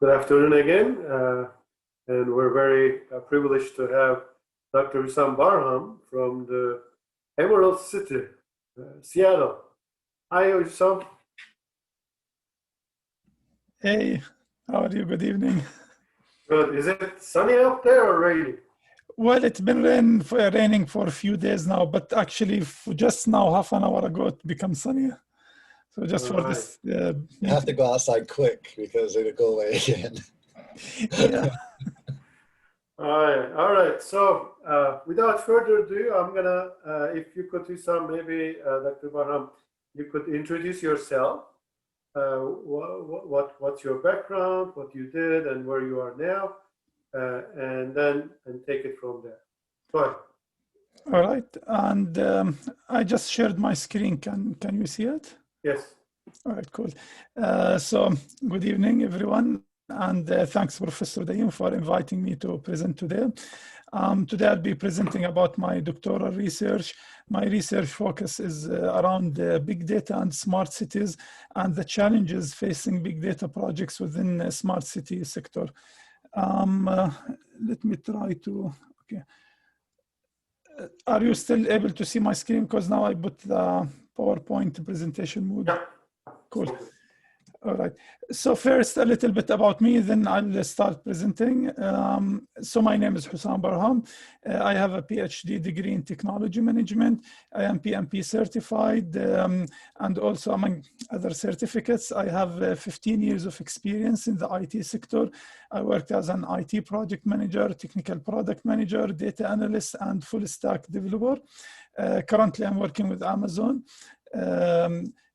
Good afternoon again, and we're very privileged to have Dr. Husam Barham from the Emerald City, Seattle. Hi, Husam. Hey, how are you? Good evening. Good. Is it sunny out there or rainy? Well, it's been raining for a few days now, but actually just now, half an hour ago, it became sunnier. So just for this you have to go outside quick because it'll go away again. Yeah. All right. So without further ado, I'm gonna, if you could do some, maybe Dr. Barham, you could introduce yourself. What's your background, what you did, and where you are now, and take it from there. Go ahead. All right. And I just shared my screen. Can you see it? Yes. All right, cool. So good evening, everyone. And thanks, Professor Daim, for inviting me to present today. Today I'll be presenting about my doctoral research. My research focus is around big data and smart cities and the challenges facing big data projects within the smart city sector. Let me try to, okay. Are you still able to see my screen? Because now I put the PowerPoint presentation mode. Yeah. Cool. All right. So first, a little bit about me, then I'll start presenting. So my name is Husam Barham. I have a PhD degree in technology management. I am PMP certified, and also among other certificates, I have 15 years of experience in the IT sector. I worked as an IT project manager, technical product manager, data analyst, and full stack developer. Currently, I'm working with Amazon.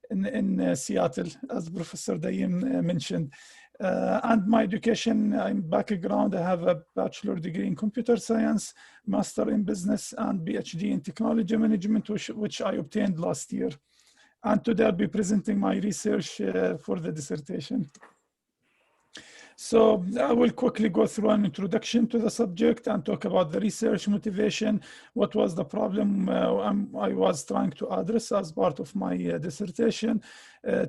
In Seattle, as Professor Daim mentioned. And my education background, I have a bachelor degree in computer science, master in business, and PhD in technology management, which I obtained last year. And today I'll be presenting my research for the dissertation. So I will quickly go through an introduction to the subject and talk about the research motivation, what was the problem I was trying to address as part of my dissertation,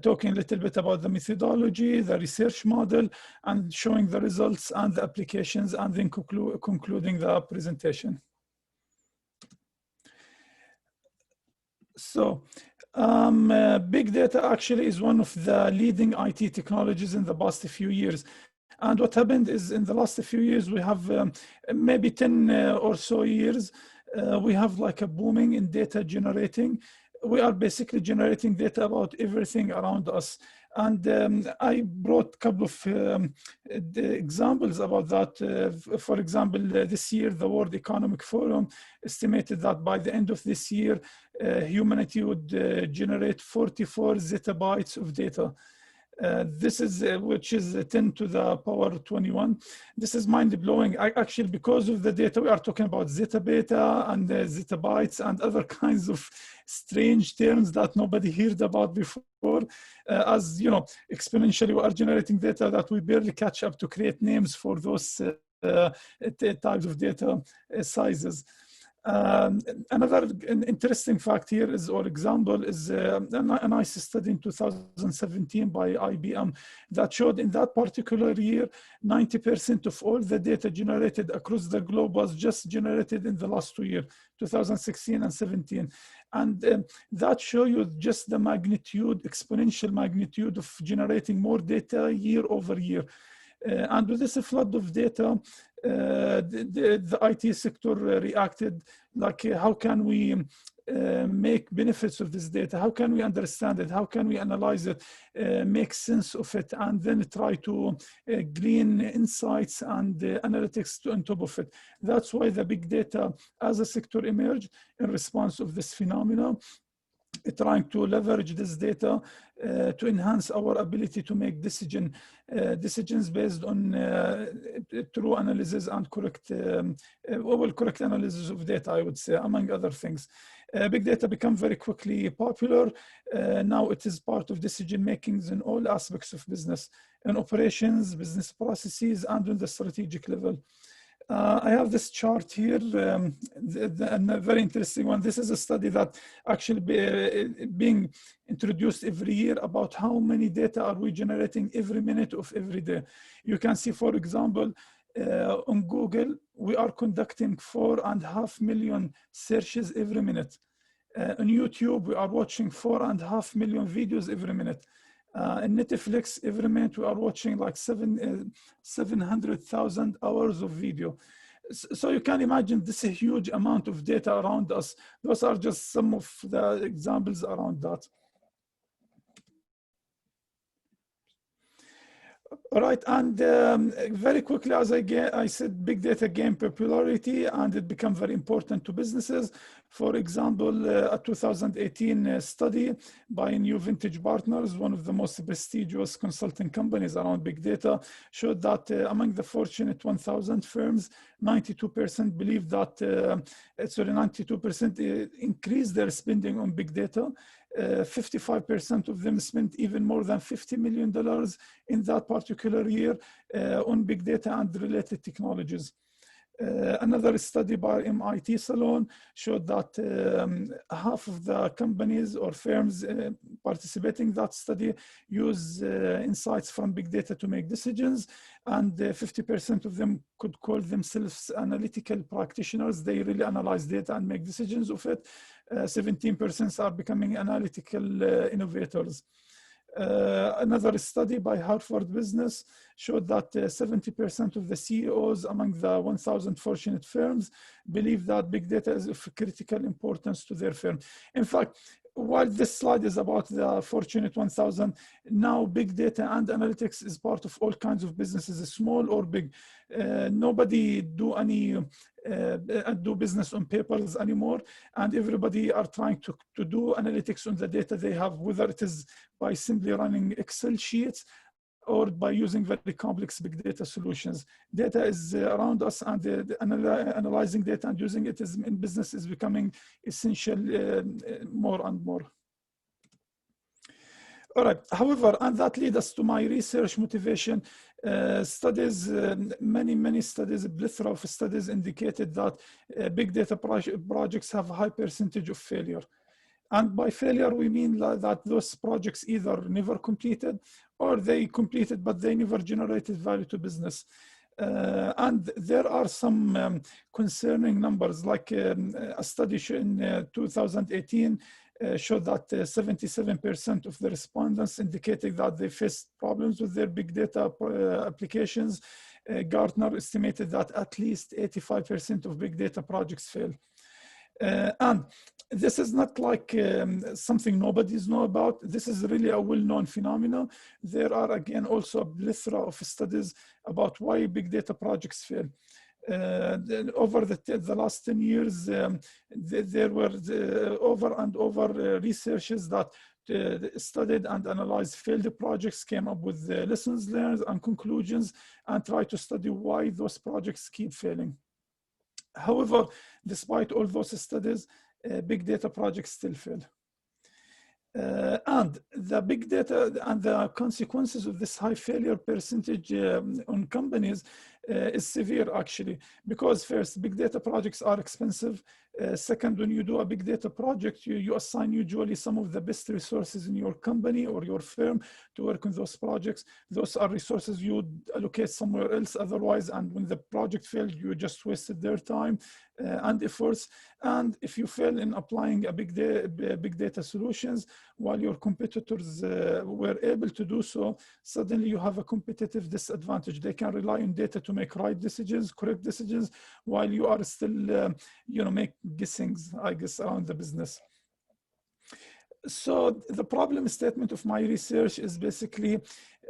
talking a little bit about the methodology, the research model, and showing the results and the applications, and then concluding the presentation. So big data actually is one of the leading IT technologies in the past few years. And what happened is in the last few years, we have maybe 10 or so years, we have like a booming in data generating. We are basically generating data about everything around us. And I brought a couple of examples about that. For example, this year, the World Economic Forum estimated that by the end of this year, humanity would generate 44 zettabytes of data. This is which is 10 to the power 21. This is mind-blowing. Actually, because of the data, we are talking about zeta beta and zettabytes and other kinds of strange terms that nobody heard about before. As you know, exponentially, we are generating data that we barely catch up to create names for those types of data sizes. Another interesting fact here is, or example, is a nice study in 2017 by IBM that showed in that particular year, 90% of all the data generated across the globe was just generated in the last 2 years, 2016 and 17. And that shows you just the magnitude, exponential magnitude of generating more data year over year. And with this flood of data, the IT sector reacted like, how can we make benefits of this data? How can we understand it? How can we analyze it, make sense of it, and then try to glean insights and analytics on top of it? That's why the big data as a sector emerged in response of this phenomenon, trying to leverage this data to enhance our ability to make decisions based on true analysis and correct analysis of data, I would say, among other things. Big data become very quickly popular. Now it is part of decision makings in all aspects of business, in operations, business processes, and on the strategic level. I have this chart here, and a very interesting one. This is a study that actually being introduced every year about how many data are we generating every minute of every day. You can see, for example, on Google, we are conducting 4.5 million searches every minute. On YouTube, we are watching 4.5 million videos every minute. In Netflix, every minute we are watching like 700,000 hours of video. So you can imagine this is a huge amount of data around us. Those are just some of the examples around that. All right, and very quickly, as I said, big data gained popularity and it became very important to businesses. For example, a 2018 study by New Vintage Partners, one of the most prestigious consulting companies around big data, showed that among the Fortunate 1000 firms, 92% believe that, 92% increased their spending on big data. 55% of them spent even more than $50 million in that particular year on big data and related technologies. Another study by MIT Salon showed that half of the companies or firms participating in that study use insights from big data to make decisions, and 50% of them could call themselves analytical practitioners. They really analyze data and make decisions of it. 17% are becoming analytical innovators. Another study by Harvard Business showed that 70% of the CEOs among the 1,000 fortunate firms believe that big data is of critical importance to their firm. In fact, while this slide is about the Fortunate 1000, now big data and analytics is part of all kinds of businesses, small or big. Nobody do business on papers anymore, and everybody are trying to do analytics on the data they have, whether it is by simply running Excel sheets or by using very complex big data solutions. Data is around us, and analyzing data and using it in business is becoming essential more and more. All right, however, and that leads us to my research motivation. Studies, many studies, a plethora of studies indicated that big data projects have a high percentage of failure. And by failure, we mean that those projects either never completed or they completed, but they never generated value to business. And there are some concerning numbers, like a study in 2018 showed that 77% of the respondents indicated that they faced problems with their big data applications. Gartner estimated that at least 85% of big data projects fail. And this is not like something nobody's know about. This is really a well-known phenomenon. There are, again, also a plethora of studies about why big data projects fail. Over the last 10 years, there were over and over researches that studied and analyzed failed projects, came up with lessons learned and conclusions, and tried to study why those projects keep failing. However, despite all those studies, big data projects still fail. And the big data and the consequences of this high failure percentage on companies is severe, actually, because first, big data projects are expensive. Second, when you do a big data project, you assign usually some of the best resources in your company or your firm to work on those projects. Those are resources you would allocate somewhere else otherwise, and when the project failed, you just wasted their time and efforts. And if you fail in applying a big data solutions, while your competitors were able to do so, suddenly you have a competitive disadvantage. They can rely on data to make right decisions, correct decisions, while you are still, make guessings, I guess, around the business. So the problem statement of my research is basically,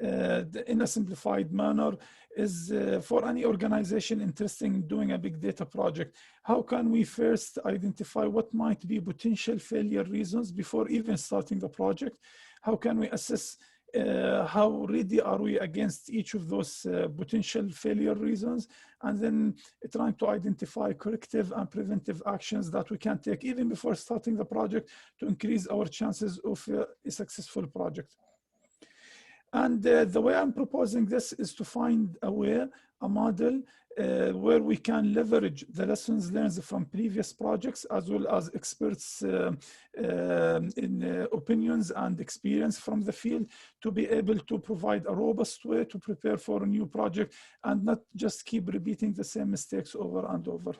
in a simplified manner, is for any organization interested in doing a big data project, how can we first identify what might be potential failure reasons before even starting the project? How can we assess how ready are we against each of those potential failure reasons, and then trying to identify corrective and preventive actions that we can take even before starting the project to increase our chances of a successful project. And the way I'm proposing this is to find a way, a model where we can leverage the lessons learned from previous projects as well as experts in opinions and experience from the field to be able to provide a robust way to prepare for a new project and not just keep repeating the same mistakes over and over.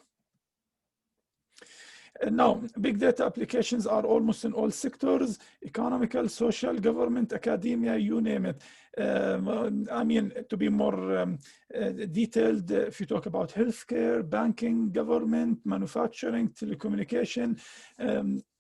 Now, big data applications are almost in all sectors: economical, social, government, academia, you name it. I mean, to be more detailed, if you talk about healthcare, banking, government, manufacturing, telecommunication,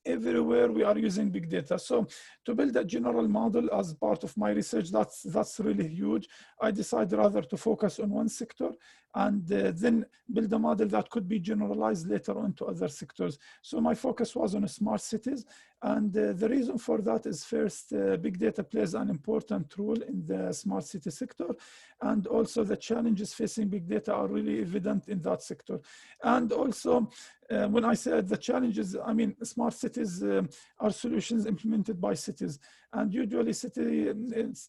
everywhere we are using big data. So to build a general model as part of my research, that's really huge. I decided rather to focus on one sector and then build a model that could be generalized later on to other sectors. So my focus was on smart cities. And the reason for that is first, big data plays an important role in the smart city sector. And also the challenges facing big data are really evident in that sector. And also, when I said the challenges, I mean, smart cities are solutions implemented by cities. And usually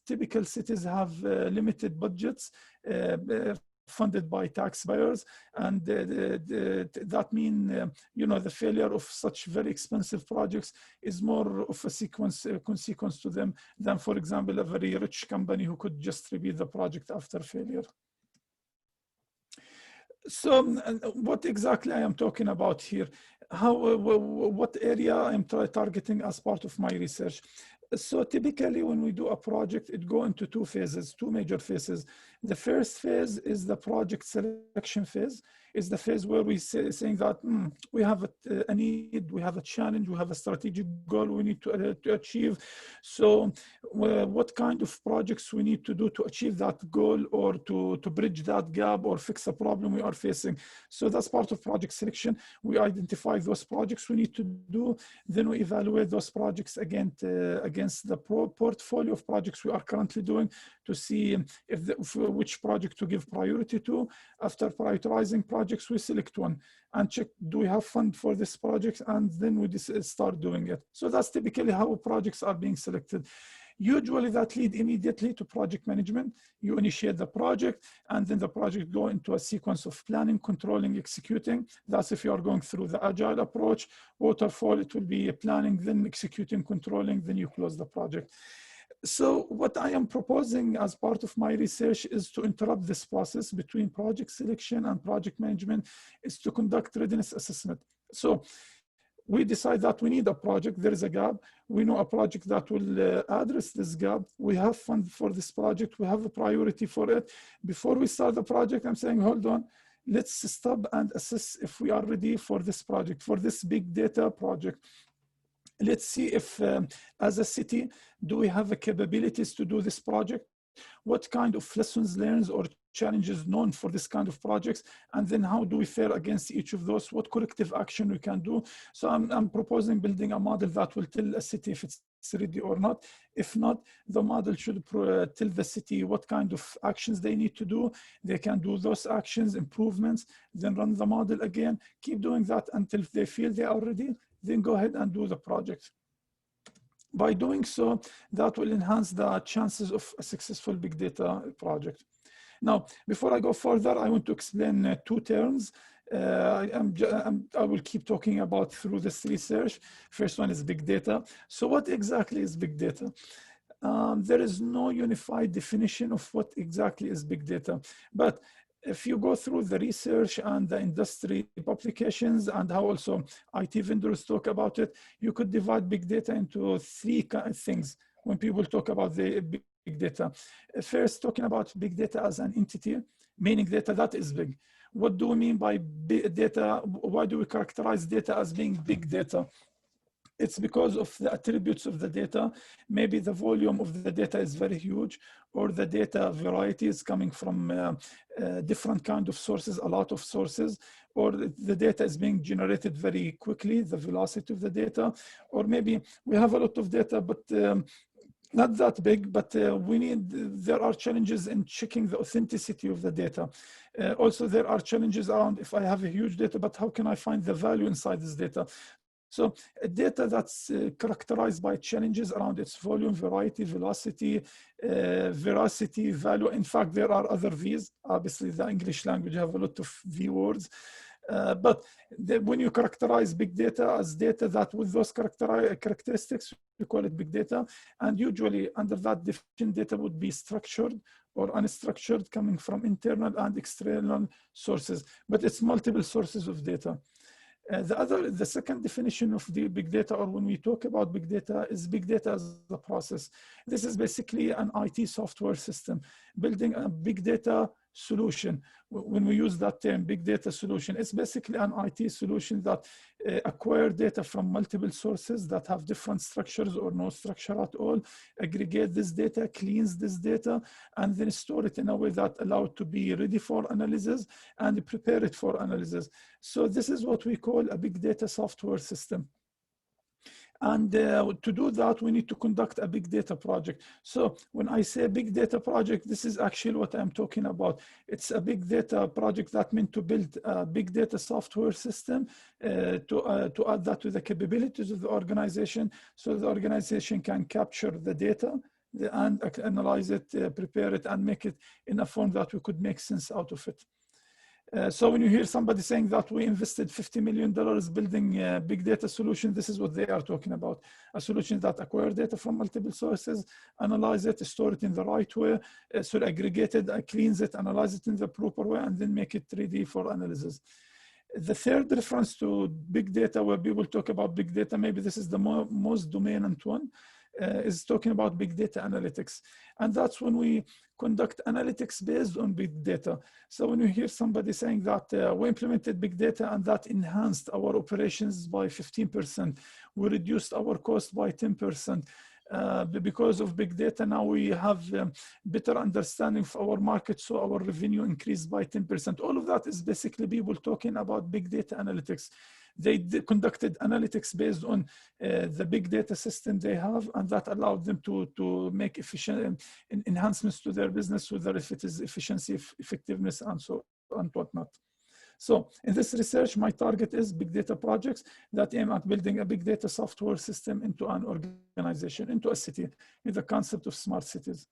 typical cities have limited budgets funded by taxpayers, and that means you know, the failure of such very expensive projects is more of a consequence to them than, for example, a very rich company who could just repeat the project after failure. So what exactly I am talking about here? What area I'm targeting as part of my research? So typically when we do a project, it goes into two phases, two major phases. The first phase is the project selection phase. Is the phase where we saying that we have a need, we have a challenge, we have a strategic goal we need to achieve. So what kind of projects we need to do to achieve that goal, or to bridge that gap or fix a problem we are facing. So that's part of project selection. We identify those projects we need to do, then we evaluate those projects against the portfolio of projects we are currently doing to see which project to give priority to. After prioritizing projects, we select one and check, do we have fund for this project? And then we start doing it. So that's typically how projects are being selected. Usually that lead immediately to project management. You initiate the project, and then the project go into a sequence of planning, controlling, executing. That's if you are going through the agile approach. Waterfall, it will be planning, then executing, controlling, then you close the project. So what I am proposing as part of my research is to interrupt this process between project selection and project management, is to conduct readiness assessment. So we decide that we need a project, there is a gap. We know a project that will address this gap. We have fund for this project. We have a priority for it. Before we start the project, I'm saying, hold on, let's stop and assess if we are ready for this project, for this big data project. Let's see if, as a city, do we have the capabilities to do this project? What kind of lessons learned or challenges known for this kind of projects? And then how do we fare against each of those? What corrective action we can do? So I'm proposing building a model that will tell a city if it's ready or not. If not, the model should tell the city what kind of actions they need to do. They can do those actions, improvements, then run the model again, keep doing that until they feel they are ready, then go ahead and do the project. By doing so, that will enhance the chances of a successful big data project. Now, before I go further, I want to explain two terms. I will keep talking about through this research. First one is big data. So what exactly is big data? There is no unified definition of what exactly is big data, but if you go through the research and the industry publications and how also IT vendors talk about it, you could divide big data into three things when people talk about the big data. First, talking about big data as an entity, meaning data that is big. What do we mean by big data? Why do we characterize data as being big data? It's because of the attributes of the data. Maybe the volume of the data is very huge, or the data variety is coming from different kind of sources, a lot of sources, or the data is being generated very quickly, the velocity of the data, or maybe we have a lot of data, but not that big, but there are challenges in checking the authenticity of the data. Also, there are challenges around if I have a huge data, but how can I find the value inside this data? So data that's characterized by challenges around its volume, variety, velocity, veracity, value. In fact, there are other V's. Obviously, the English language have a lot of V words. But when you characterize big data as data that with those characteristics, we call it big data. And usually under that definition, data would be structured or unstructured, coming from internal and external sources, but it's multiple sources of data. The second definition of the big data, or when we talk about big data, is big data as a process. This is basically an IT software system, building a big data solution. When we use that term, big data solution, it's basically an IT solution that acquire data from multiple sources that have different structures or no structure at all, aggregate this data, cleans this data, and then store it in a way that allow it to be ready for analysis and prepare it for analysis. So this is what we call a big data software system. And to do that, we need to conduct a big data project. So when I say big data project, this is actually what I'm talking about. It's a big data project that meant to build a big data software system to add that to the capabilities of the organization, so the organization can capture the data and analyze it, prepare it, and make it in a form that we could make sense out of it. So when you hear somebody saying that we invested $50 million building a big data solution, this is what they are talking about. A solution that acquires data from multiple sources, analyze it, store it in the right way, so aggregate it, cleans it, analyze it in the proper way, and then make it ready for analysis. The third reference to big data, where people talk about big data, maybe this is the most dominant one, is talking about big data analytics. And that's when we conduct analytics based on big data. So when you hear somebody saying that we implemented big data and that enhanced our operations by 15%, we reduced our cost by 10%, because of big data, now we have better understanding of our market, so our revenue increased by 10%. All of that is basically people talking about big data analytics. They conducted analytics based on the big data system they have, and that allowed them to make efficient enhancements to their business, whether if it is efficiency, effectiveness, and so and whatnot. So in this research, my target is big data projects that aim at building a big data software system into an organization, into a city, in the concept of smart cities.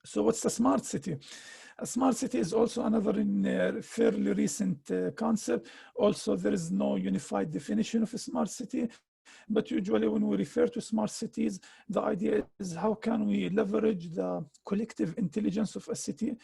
So what's a smart city? A smart city is also another fairly recent concept. Also, there is no unified definition of a smart city. But usually when we refer to smart cities, the idea is how can we leverage the collective intelligence of a city.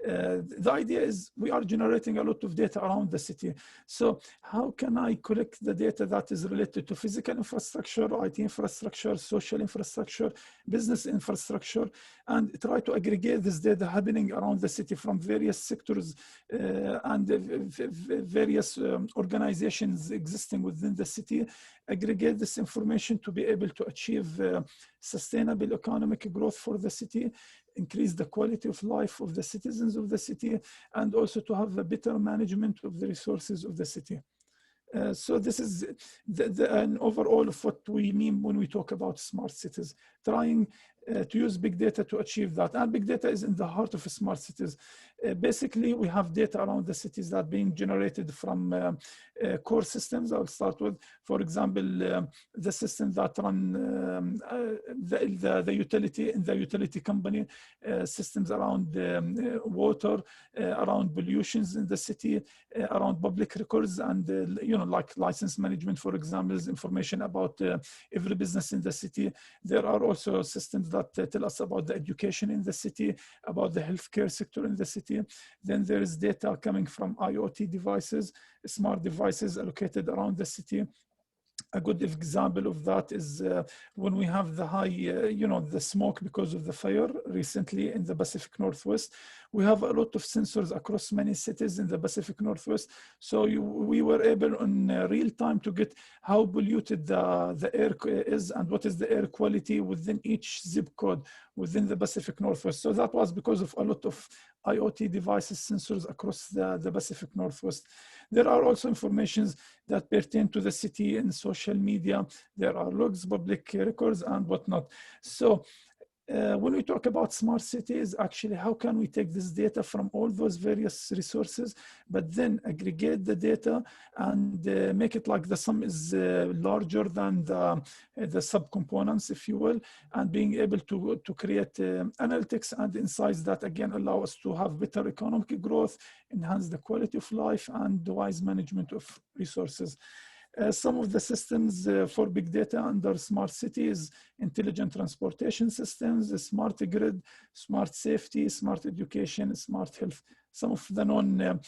The idea is we are generating a lot of data around the city. So how can I collect the data that is related to physical infrastructure, IT infrastructure, social infrastructure, business infrastructure, and try to aggregate this data happening around the city from various sectors and various organizations existing within the city, aggregate this information to be able to achieve sustainable economic growth for the city, increase the quality of life of the citizens of the city, and also to have a better management of the resources of the city. So this is an overall of what we mean when we talk about smart cities, trying to use big data to achieve that. And big data is in the heart of smart cities. Basically, we have data around the cities that are being generated from core systems. I'll start with, for example, the systems that run the utility in the utility company, systems around water, around pollutions in the city, around public records, and like license management, for example, is information about every business in the city. There are also systems that tell us about the education in the city, about the healthcare sector in the city. Then there is data coming from IoT devices, smart devices allocated around the city. A good example of that is when we have the high, the smoke because of the fire recently in the Pacific Northwest. We have a lot of sensors across many cities in the Pacific Northwest. So we were able in real time to get how polluted the air is and what is the air quality within each zip code within the Pacific Northwest. So that was because of a lot of IoT devices, sensors across the Pacific Northwest. There are also informations that pertain to the city in social media. There are logs, public records, and whatnot. So When we talk about smart cities, actually, how can we take this data from all those various resources, but then aggregate the data and make it like the sum is larger than the subcomponents, if you will, and being able to create analytics and insights that, again, allow us to have better economic growth, enhance the quality of life, and wise management of resources. Some of the systems for big data under smart cities: intelligent transportation systems, smart grid, smart safety, smart education, smart health. Some of the known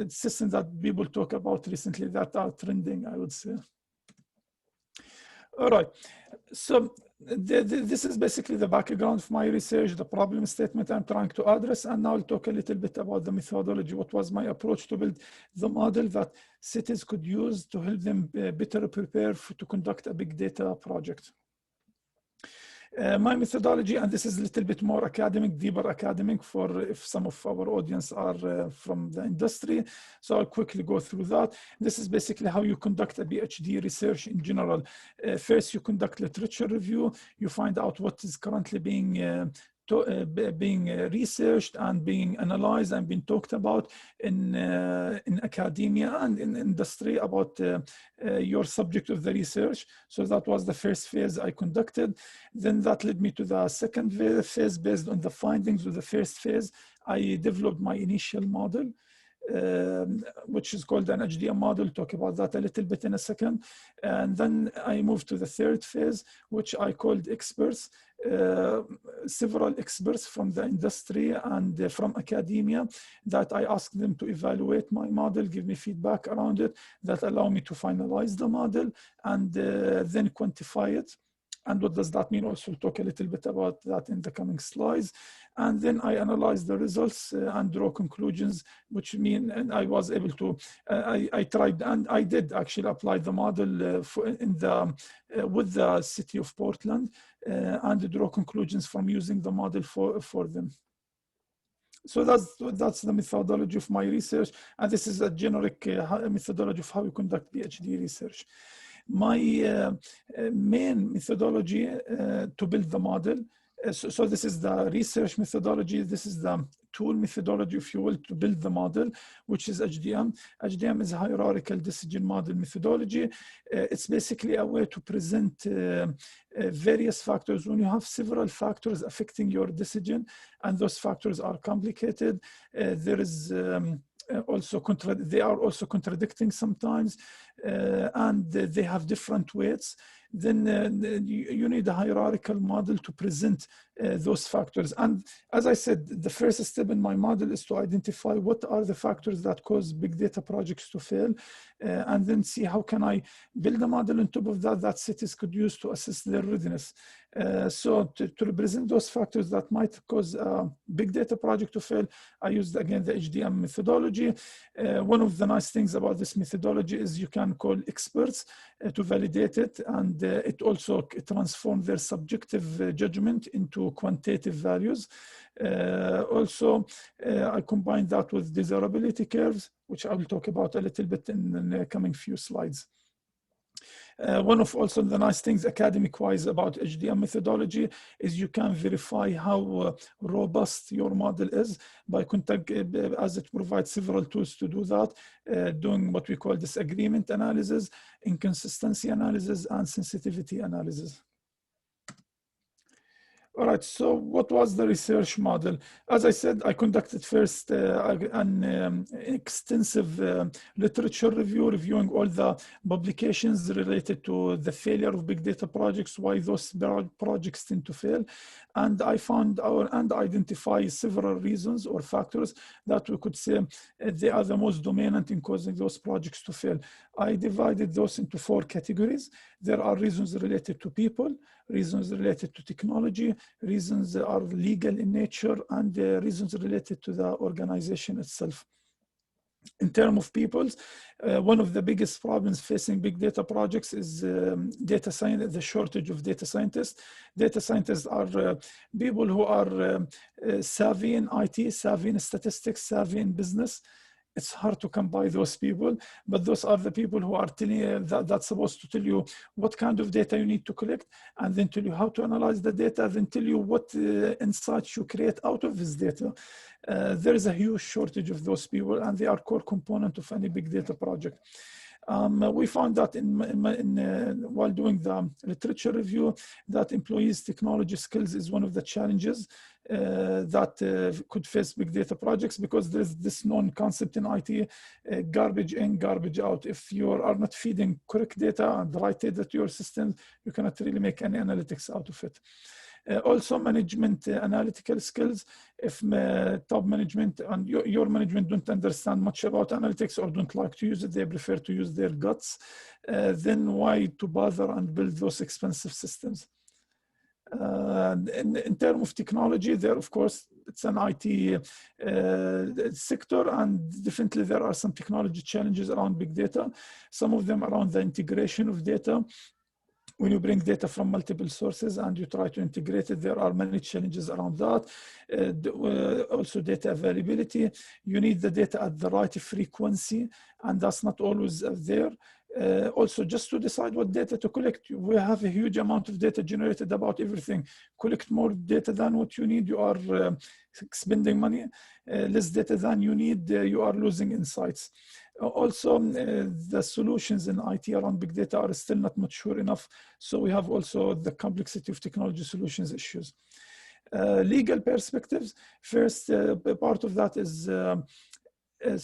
systems that people talk about recently that are trending, I would say. All right, so this is basically the background of my research, the problem statement I'm trying to address, and now I'll talk a little bit about the methodology. What was my approach to build the model that cities could use to help them better prepare to conduct a big data project. My methodology, and this is a little bit more academic, deeper academic for if some of our audience are from the industry. So I'll quickly go through that. This is basically how you conduct a PhD research in general. First, you conduct literature review. You find out what is currently being researched and being analyzed and being talked about in academia and in industry about your subject of the research. So that was the first phase I conducted. Then that led me to the second phase. Based on the findings of the first phase, I developed my initial model, which is called an HDM model. Talk about that a little bit in a second. And then I moved to the third phase, which I called experts. Several experts from the industry and from academia that I asked them to evaluate my model, give me feedback around it, that allow me to finalize the model and then quantify it. And what does that mean? Also, we'll talk a little bit about that in the coming slides. And then I analyze the results and draw conclusions, which mean, and I was able to, I tried, and I did actually apply the model with the city of Portland and draw conclusions from using the model for them. So that's the methodology of my research. And this is a generic methodology of how you conduct PhD research. My main methodology to build the model. So this is the research methodology. This is the tool methodology, if you will, to build the model, which is HDM. HDM is a hierarchical decision model methodology. It's basically a way to present various factors. When you have several factors affecting your decision, and those factors are complicated, there is they are also contradicting sometimes, and they have different weights. Then you need a hierarchical model to present those factors. And as I said, the first step in my model is to identify what are the factors that cause big data projects to fail, and then see how can I build a model on top of that cities could use to assess their readiness. So to represent those factors that might cause a big data project to fail, I used again the HDM methodology. One of the nice things about this methodology is you can call experts to validate it, and it also transforms their subjective judgment into quantitative values. Also, I combined that with desirability curves, which I will talk about a little bit in the coming few slides. One of also the nice things academic-wise about HDM methodology is you can verify how robust your model is by as it provides several tools to do that, doing what we call disagreement analysis, inconsistency analysis, and sensitivity analysis. All right, so what was the research model? As I said, I conducted first an extensive literature review, reviewing all the publications related to the failure of big data projects, why those projects tend to fail. And I found and identify several reasons or factors that we could say they are the most dominant in causing those projects to fail. I divided those into 4 categories. There are reasons related to people, reasons related to technology, reasons that are legal in nature, and reasons related to the organization itself. In terms of peoples, one of the biggest problems facing big data projects is data science, the shortage of data scientists. Data scientists are people who are savvy in IT, savvy in statistics, savvy in business. it's hard to come by those people, but those are the people who are telling you that's supposed to tell you what kind of data you need to collect, and then tell you how to analyze the data, then tell you what insights you create out of this data. There is a huge shortage of those people, and they are core component of any big data project. We found that while doing the literature review, that employees' technology skills is one of the challenges that could face big data projects, because there's this known concept in IT, garbage in, garbage out. If you are not feeding correct data and the right data to your system, you cannot really make any analytics out of it. Also, management analytical skills. If top management and your management don't understand much about analytics or don't like to use it, they prefer to use their guts, then why to bother and build those expensive systems? In terms of technology, there, of course, it's an IT sector, and definitely there are some technology challenges around big data. Some of them around the integration of data. When you bring data from multiple sources and you try to integrate it, there are many challenges around that. Also, data availability. You need the data at the right frequency, and that's not always there. Also, just to decide what data to collect, we have a huge amount of data generated about everything. Collect more data than what you need, you are spending money. Less data than you need, you are losing insights. Also, the solutions in IT around big data are still not mature enough. So we have also the complexity of technology solutions issues. Legal perspectives. First, part of that is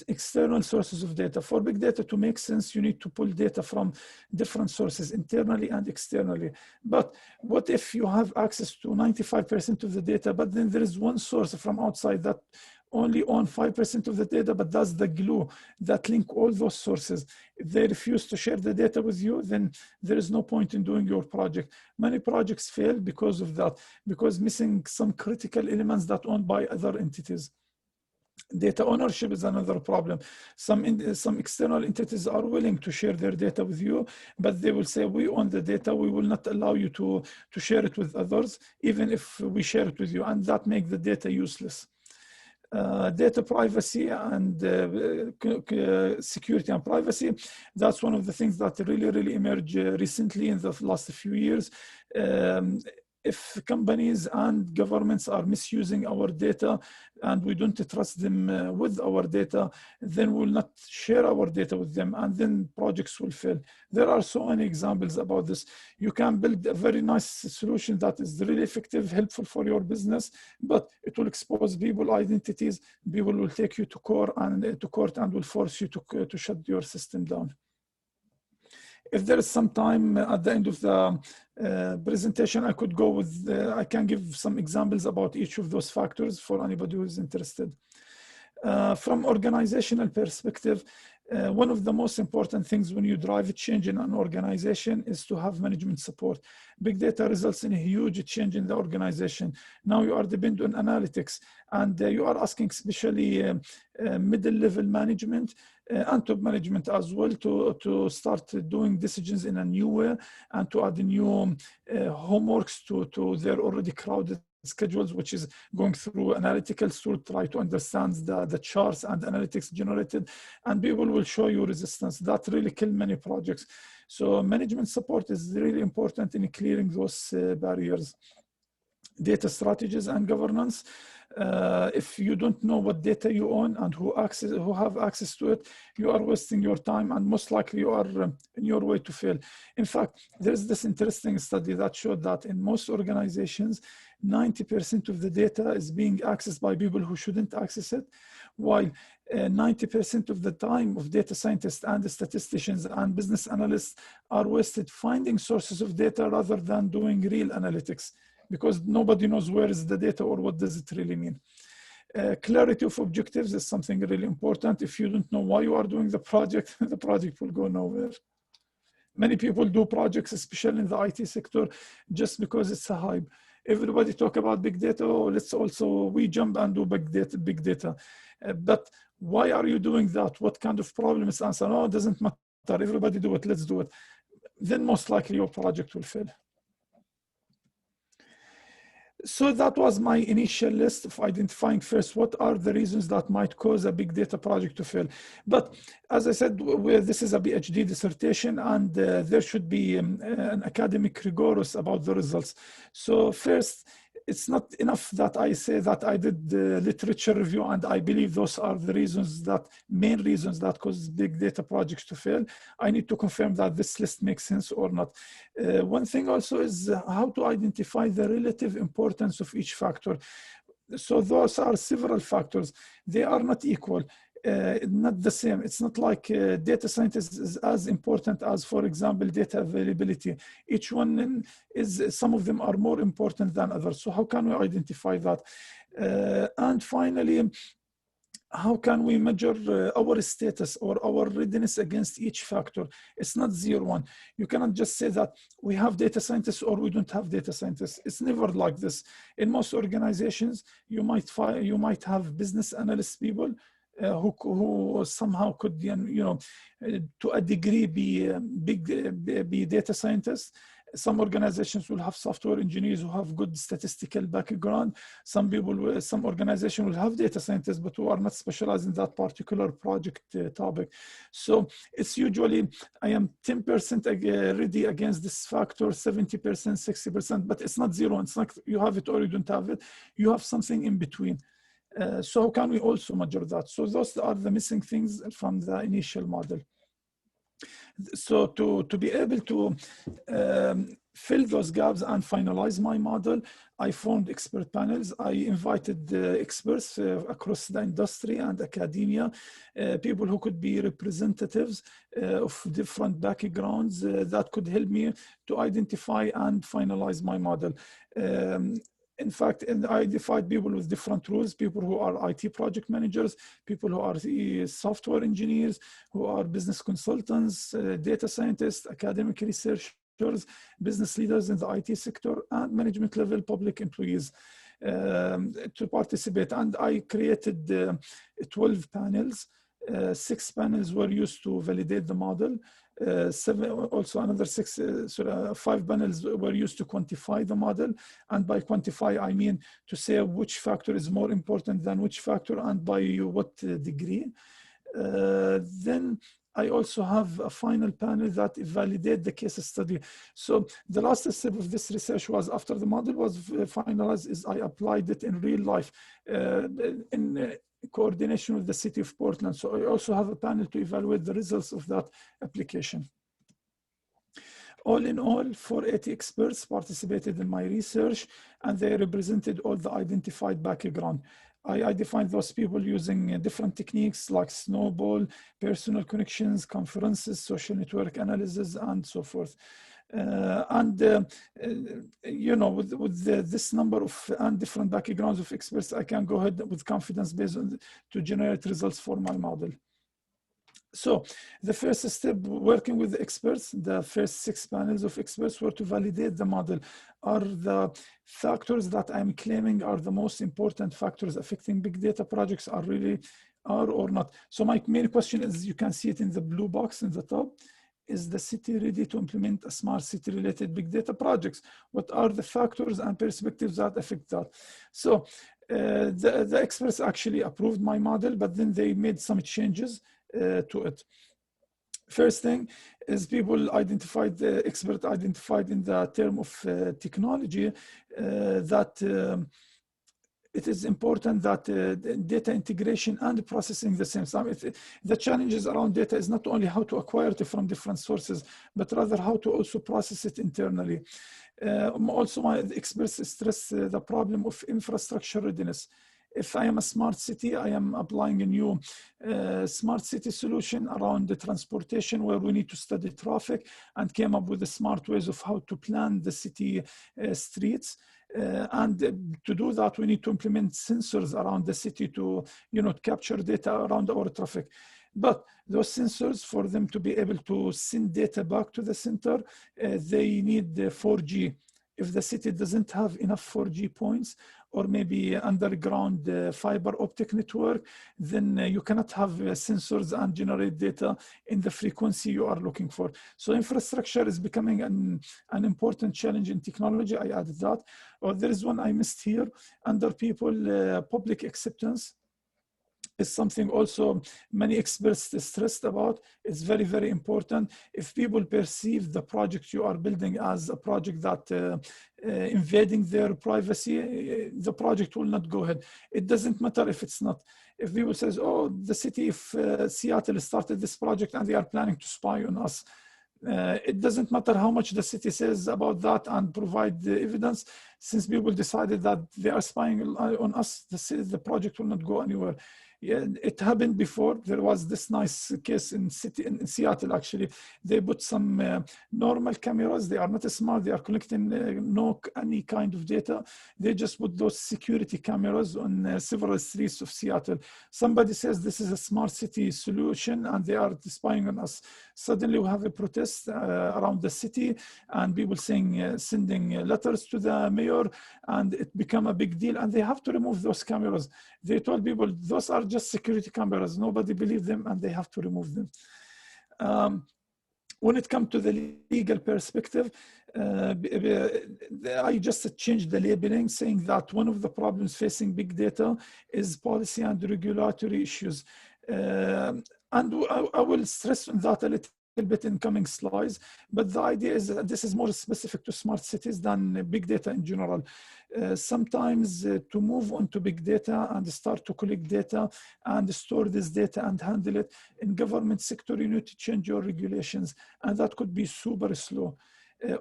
external sources of data. For big data to make sense, you need to pull data from different sources, internally and externally. But what if you have access to 95% of the data, but then there is one source from outside that only own 5% of the data, but that's the glue that link all those sources. If they refuse to share the data with you, then there is no point in doing your project. Many projects fail because of that, because missing some critical elements that owned by other entities. Data ownership is another problem. Some external entities are willing to share their data with you, but they will say, we own the data, we will not allow you to share it with others, even if we share it with you, and that makes the data useless. Data privacy and security and privacy. That's one of the things that really emerged recently in the last few years. If companies and governments are misusing our data and we don't trust them with our data, then we'll not share our data with them, and then projects will fail. There are so many examples about this. You can build a very nice solution that is really effective, helpful for your business, but it will expose people identities. People will take you to court and will force you to shut your system down. If there is some time at the end of the presentation, I could go with, I can give some examples about each of those factors for anybody who is interested. From organizational perspective, one of the most important things when you drive a change in an organization is to have management support. Big data results in a huge change in the organization. Now you are dependent on analytics, and you are asking especially middle-level management and top management as well to start doing decisions in a new way and to add new homeworks to their already crowded schedules, which is going through analyticals to try to understand the charts and analytics generated, and people will show you resistance. That really kills many projects. So management support is really important in clearing those barriers. Data strategies and governance. If you don't know what data you own and who have access to it, you are wasting your time, and most likely you are in your way to fail. In fact, there's this interesting study that showed that in most organizations, 90% of the data is being accessed by people who shouldn't access it, while 90% of the time of data scientists and the statisticians and business analysts are wasted finding sources of data rather than doing real analytics, because nobody knows where is the data or what does it really mean. Clarity of objectives is something really important. If you don't know why you are doing the project will go nowhere. Many people do projects, especially in the IT sector, just because it's a hype. Everybody talk about big data, we jump and do big data. But why are you doing that? What kind of problem is answered? No, it doesn't matter. Everybody do it, let's do it. Then most likely your project will fail. So that was my initial list of identifying first what are the reasons that might cause a big data project to fail. But as I said, this is a PhD dissertation, and there should be an academic rigorous about the results. So first, it's not enough that I say that I did the literature review and I believe those are the reasons, that main reasons that cause big data projects to fail. I need to confirm that this list makes sense or not. One thing also is how to identify the relative importance of each factor. So those are several factors. They are not equal. Not the same. It's not like data scientist is as important as, for example, data availability. Each one is, some of them are more important than others. So how can we identify that? And finally, how can we measure our status or our readiness against each factor? It's not 0-1. You cannot just say that we have data scientists or we don't have data scientists. It's never like this. In most organizations, you might have business analyst people who somehow could, to a degree be data scientists. Some organizations will have software engineers who have good statistical background. Some organizations will have data scientists, but who are not specialized in that particular project topic. So it's usually, I am 10% ready against this factor, 70%, 60%, but it's not 0. It's not you have it or you don't have it. You have something in between. So how can we also measure that? So those are the missing things from the initial model. So to be able to fill those gaps and finalize my model, I formed expert panels. I invited experts across the industry and academia, people who could be representatives of different backgrounds that could help me to identify and finalize my model. In fact, I identified people with different roles, people who are IT project managers, people who are software engineers, who are business consultants, data scientists, academic researchers, business leaders in the IT sector, and management level public employees to participate. And I created 12 panels. 6 panels were used to validate the model. 5 panels were used to quantify the model. And by quantify, I mean to say which factor is more important than which factor and by what degree. Then I also have a final panel that validate the case study. So the last step of this research was, after the model was finalized, is I applied it in real life in coordination with the city of Portland. So I also have a panel to evaluate the results of that application. All in all, 480 experts participated in my research, and they represented all the identified background. I defined those people using different techniques like snowball, personal connections, conferences, social network analysis, and so forth. With this number of and different backgrounds of experts, I can go ahead with confidence based on to generate results for my model. So the first step, working with the experts, the first 6 panels of experts were to validate the model. Are the factors that I'm claiming are the most important factors affecting big data projects are or not? So my main question is, you can see it in the blue box in the top. Is the city ready to implement a smart city related big data projects? What are the factors and perspectives that affect that? So the experts actually approved my model, but then they made some changes to it. First thing is expert identified in the term of technology that it is important that data integration and processing the same time. The challenges around data is not only how to acquire it from different sources, but rather how to also process it internally. Also, my experts stress the problem of infrastructure readiness. If I am a smart city, I am applying a new smart city solution around the transportation, where we need to study traffic and came up with the smart ways of how to plan the city streets. And to do that, we need to implement sensors around the city to capture data around our traffic. But those sensors, for them to be able to send data back to the center, they need 4G. if the city doesn't have enough 4G points, or maybe underground fiber optic network, then you cannot have sensors and generate data in the frequency you are looking for. So infrastructure is becoming an important challenge in technology. I added that. Or there is one I missed here, under people, public acceptance is something also many experts stressed about. It's very, very important. If people perceive the project you are building as a project that invading their privacy, the project will not go ahead. It doesn't matter if it's not. If people says, oh, the city of Seattle started this project and they are planning to spy on us, it doesn't matter how much the city says about that and provide the evidence. Since people decided that they are spying on us, the project will not go anywhere. Yeah, it happened before. There was this nice case in Seattle, actually. They put some normal cameras. They are not smart. They are collecting no any kind of data. They just put those security cameras on several streets of Seattle. Somebody says this is a smart city solution and they are spying on us. Suddenly we have a protest around the city and people saying, sending letters to the mayor, and it became a big deal, and they have to remove those cameras. They told people those are just security cameras. Nobody believed them and they have to remove them. When it comes to the legal perspective, I just changed the labeling, saying that one of the problems facing big data is policy and regulatory issues. And I will stress on that a little bit in coming slides, but the idea is that this is more specific to smart cities than big data in general. Sometimes to move on to big data and start to collect data and store this data and handle it in government sector, you need to change your regulations, and that could be super slow.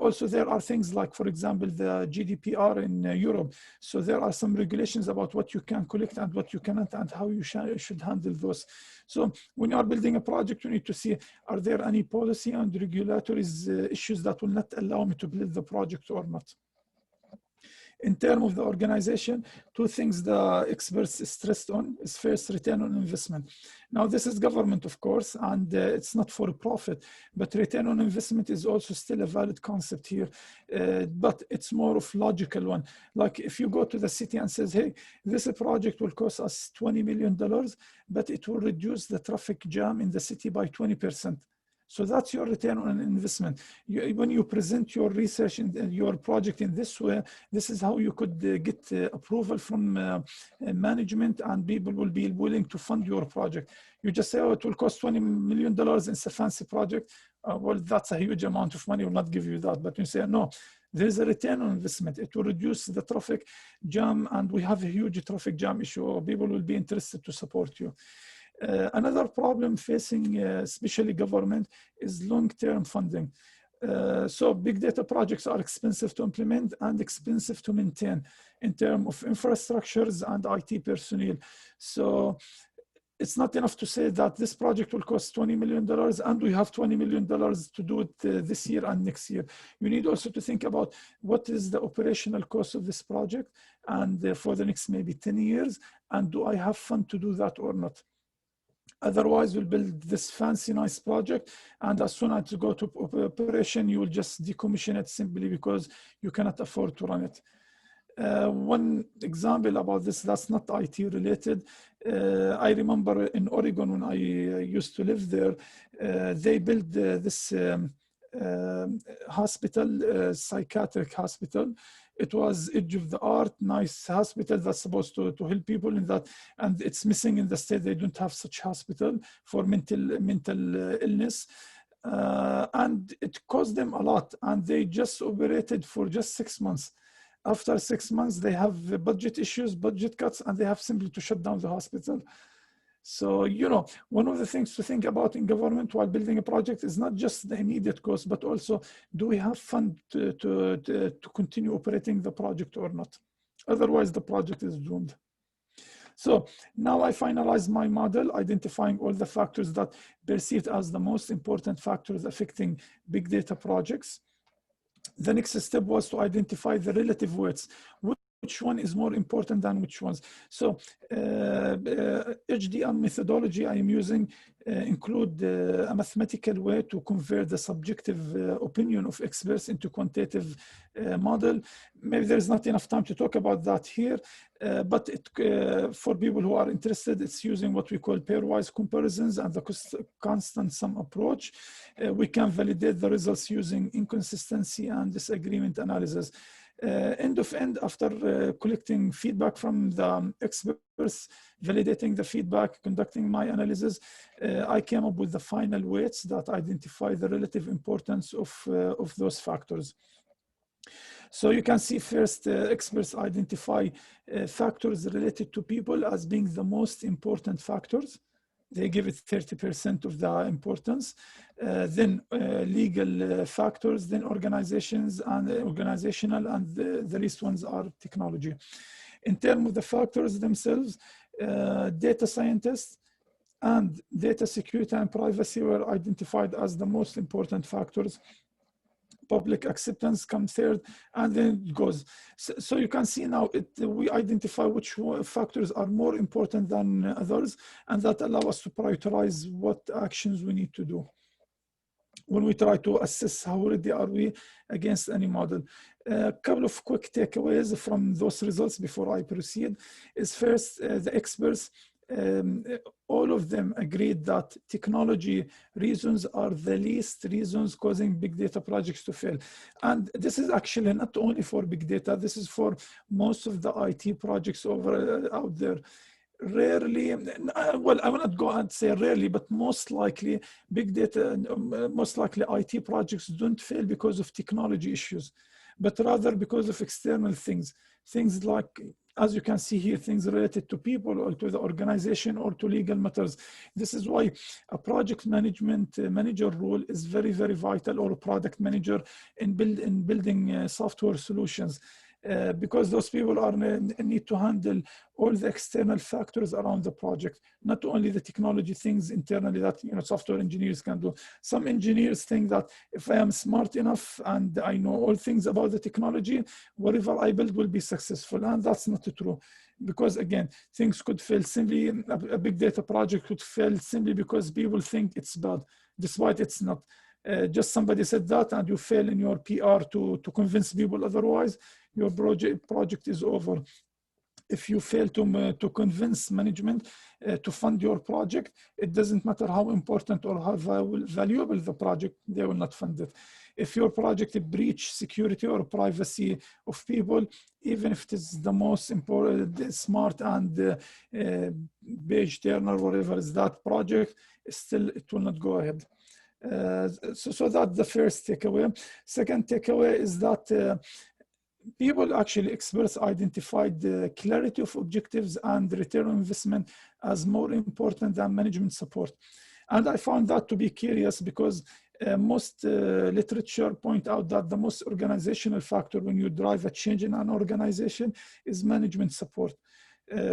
Also, there are things like, for example, the GDPR in Europe. So there are some regulations about what you can collect and what you cannot and how you should handle those. So when you are building a project, you need to see, are there any policy and regulatory issues that will not allow me to build the project or not? In terms of the organization, two things the experts stressed on is first, return on investment. Now, this is government, of course, and it's not for profit, but return on investment is also still a valid concept here, but it's more of logical one. Like if you go to the city and says, hey, this project will cost us $20 million, but it will reduce the traffic jam in the city by 20%. So that's your return on investment. When you present your research and your project in this way, this is how you could get approval from management, and people will be willing to fund your project. You just say, oh, it will cost $20 million, it's a fancy project. Well, that's a huge amount of money, will not give you that. But you say, no, there's a return on investment. It will reduce the traffic jam, and we have a huge traffic jam issue. People will be interested to support you. Another problem facing especially government is long-term funding. So big data projects are expensive to implement and expensive to maintain in terms of infrastructures and IT personnel. So it's not enough to say that this project will cost $20 million and we have $20 million to do it this year and next year. You need also to think about what is the operational cost of this project and for the next maybe 10 years, and do I have fund to do that or not? Otherwise, we'll build this fancy, nice project, and as soon as you go to operation, you will just decommission it simply because you cannot afford to run it. One example about this that's not IT related, I remember in Oregon when I used to live there, they built this hospital, psychiatric hospital. It was edge of the art, nice hospital that's supposed to help people in that, and it's missing in the state. They don't have such hospital for mental illness, and it cost them a lot, and they just operated for just 6 months. After 6 months, they have budget issues, budget cuts, and they have simply to shut down the hospital. So, you know, one of the things to think about in government while building a project is not just the immediate cost, but also, do we have fund to continue operating the project or not? Otherwise, the project is doomed. So now I finalized my model, identifying all the factors that perceived as the most important factors affecting big data projects. The next step was to identify the relative weights. which one is more important than which ones. So HDM methodology I am using include a mathematical way to convert the subjective opinion of experts into quantitative model. Maybe there's not enough time to talk about that here, but for people who are interested, it's using what we call pairwise comparisons and the constant sum approach. We can validate the results using inconsistency and disagreement analysis. End of end, after collecting feedback from the experts, validating the feedback, conducting my analysis, I came up with the final weights that identify the relative importance of those factors. So you can see first, experts identify factors related to people as being the most important factors. They give it 30% of the importance. Then legal factors, then organizations and organizational, and the least ones are technology. In terms of the factors themselves, data scientists and data security and privacy were identified as the most important factors. Public acceptance comes third, and then it goes. So you can see now we identify which factors are more important than others, and that allow us to prioritize what actions we need to do when we try to assess how ready are we against any model. A couple of quick takeaways from those results before I proceed is first, the experts, all of them agreed that technology reasons are the least reasons causing big data projects to fail. And this is actually not only for big data, this is for most of the IT projects out there. Rarely, well, I will not go and say rarely, but most likely big data, most likely IT projects don't fail because of technology issues, but rather because of external things. Things like, as you can see here, things related to people or to the organization or to legal matters. This is why a project management manager role is very, very vital, or a product manager in building software solutions. Because those people need to handle all the external factors around the project, not only the technology things internally that software engineers can do. Some engineers think that if I am smart enough and I know all things about the technology, whatever I build will be successful, and that's not true. Because again, things could fail simply, a big data project could fail simply because people think it's bad, despite it's not. Just somebody said that and you fail in your PR to convince people otherwise, your project is over. If you fail to convince management to fund your project, it doesn't matter how important or how valuable the project, they will not fund it. If your project breach security or privacy of people, even if it is the most important, smart and page turner, whatever is that project, still it will not go ahead. So that's the first takeaway. Second takeaway is that people, actually experts, identified the clarity of objectives and return on investment as more important than management support. And I found that to be curious because most literature point out that the most organizational factor when you drive a change in an organization is management support.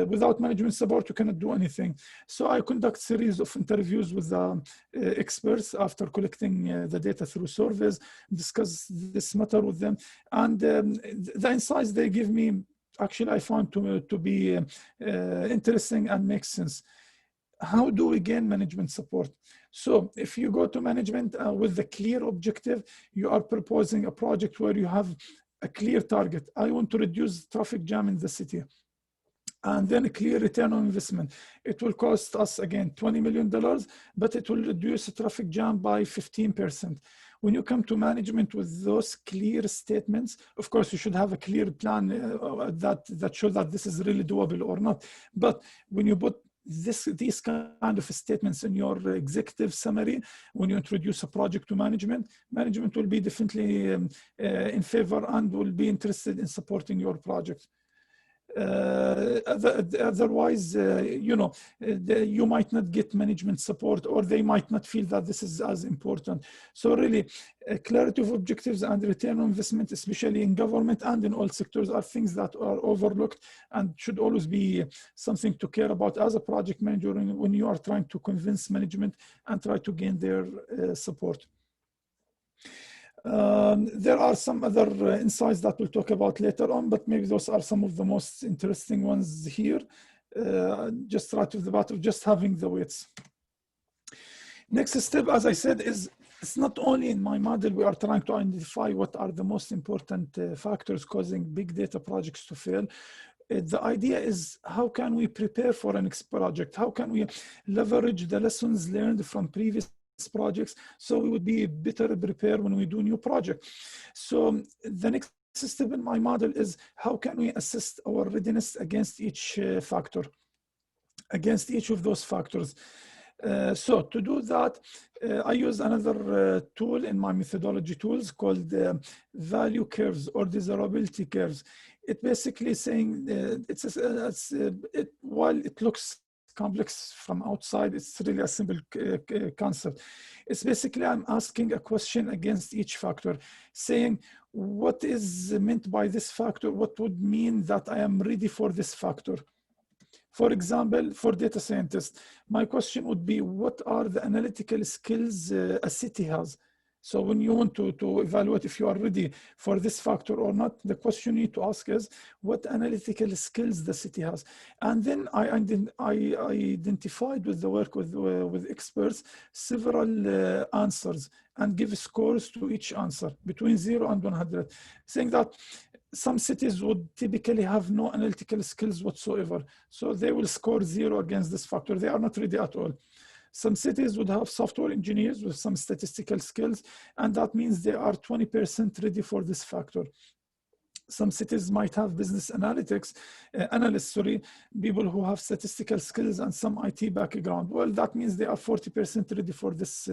Without management support, you cannot do anything. So I conduct series of interviews with experts after collecting the data through surveys, discuss this matter with them. And the insights they give me, actually, I found to be interesting and make sense. How do we gain management support? So if you go to management with a clear objective, you are proposing a project where you have a clear target. I want to reduce traffic jam in the city. And then a clear return on investment. It will cost us, again, $20 million, but it will reduce the traffic jam by 15%. When you come to management with those clear statements, of course, you should have a clear plan that shows that this is really doable or not. But when you put these kind of statements in your executive summary, when you introduce a project to management, management will be definitely in favor and will be interested in supporting your project. Otherwise, you might not get management support, or they might not feel that this is as important. So really, clarity of objectives and return on investment, especially in government and in all sectors, are things that are overlooked and should always be something to care about as a project manager when you are trying to convince management and try to gain their support. There are some other insights that we'll talk about later on, but maybe those are some of the most interesting ones here. Just right to the bottom, just having the weights. Next step, as I said, is it's not only in my model, we are trying to identify what are the most important factors causing big data projects to fail. The idea is how can we prepare for a next project? How can we leverage the lessons learned from previous projects so we would be better prepared when we do new project? So the next step in my model is how can we assess our readiness against each factor, against each of those factors. So to do that, I use another tool in my methodology tools called value curves or desirability curves. It basically saying while it looks complex from outside, it's really a simple concept. It's basically I'm asking a question against each factor, saying what is meant by this factor? What would mean that I am ready for this factor? For example, for data scientists, my question would be, what are the analytical skills a city has? So when you want to evaluate if you are ready for this factor or not, the question you need to ask is, what analytical skills the city has? And then I identified with the work with experts, several answers and give scores to each answer between 0 and 100, saying that some cities would typically have no analytical skills whatsoever. So they will score 0 against this factor. They are not ready at all. Some cities would have software engineers with some statistical skills, and that means they are 20% ready for this factor. Some cities might have business analytics, analysts, people who have statistical skills and some IT background. Well, that means they are 40% ready for this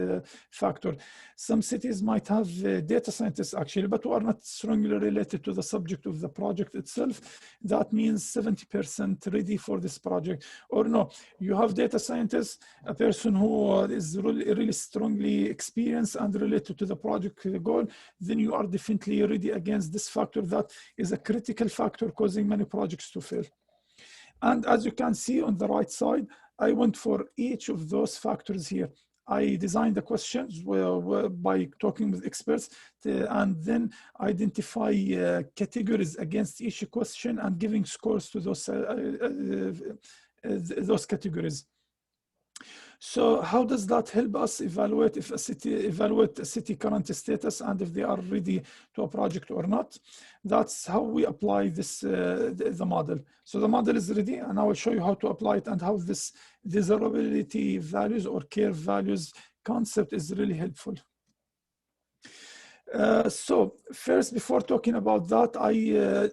factor. Some cities might have data scientists actually, but who are not strongly related to the subject of the project itself. That means 70% ready for this project. Or no, you have data scientists, a person who is really strongly experienced and related to the project goal, then you are definitely ready against this factor that is a critical factor causing many projects to fail. And as you can see on the right side, I went for each of those factors here. I designed the questions by talking with experts and then identify categories against each question and giving scores to those categories. So how does that help us evaluate a city current status and if they are ready to a project or not? That's how we apply this the model. So the model is ready, and I will show you how to apply it and how this desirability values or curve values concept is really helpful. So first, before talking about that,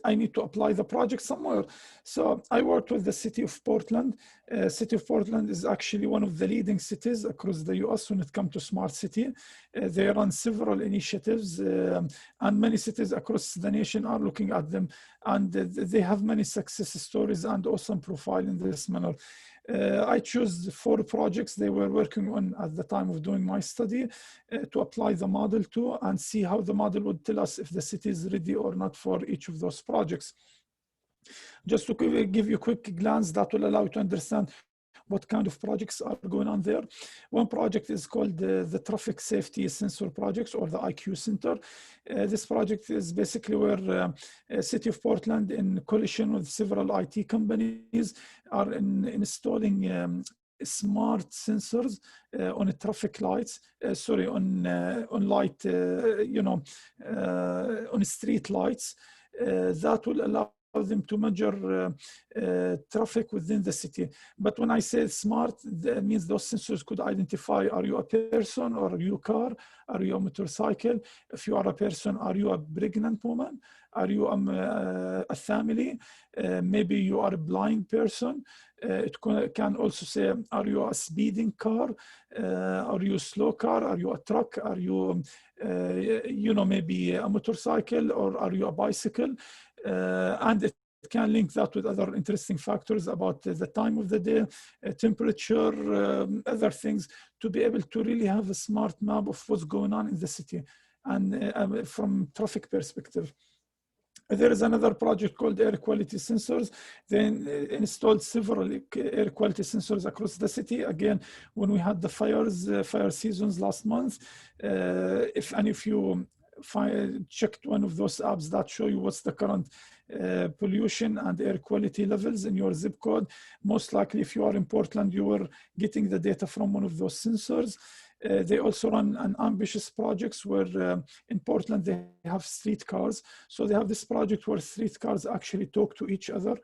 I need to apply the project somewhere. So I worked with the city of Portland. City of Portland is actually one of the leading cities across the US when it comes to smart city. They run several initiatives and many cities across the nation are looking at them, and they have many success stories and awesome profile in this manner. I chose 4 projects they were working on at the time of doing my study to apply the model to and see how the model would tell us if the city is ready or not for each of those projects. Just to give you a quick glance that will allow you to understand what kind of projects are going on there. One project is called the Traffic Safety Sensor Projects, or the IQ Center. This project is basically where City of Portland, in coalition with several IT companies, are installing smart sensors on traffic lights, on light, on street lights that will allow them to measure traffic within the city. But when I say smart, that means those sensors could identify, are you a person or are you a car? Are you a motorcycle? If you are a person, are you a pregnant woman? Are you a family? Maybe you are a blind person. It can also say, are you a speeding car? Are you a slow car? Are you a truck? Are you, maybe a motorcycle, or are you a bicycle? And it can link that with other interesting factors about the time of the day, temperature, other things, to be able to really have a smart map of what's going on in the city and from traffic perspective. There is another project called air quality sensors. They installed several air quality sensors across the city. Again, when we had the fire seasons last month, if any of you checked one of those apps that show you what's the current pollution and air quality levels in your zip code. Most likely, if you are in Portland, you were getting the data from one of those sensors. They also run an ambitious projects where in Portland, they have streetcars. So they have this project where streetcars actually talk to each other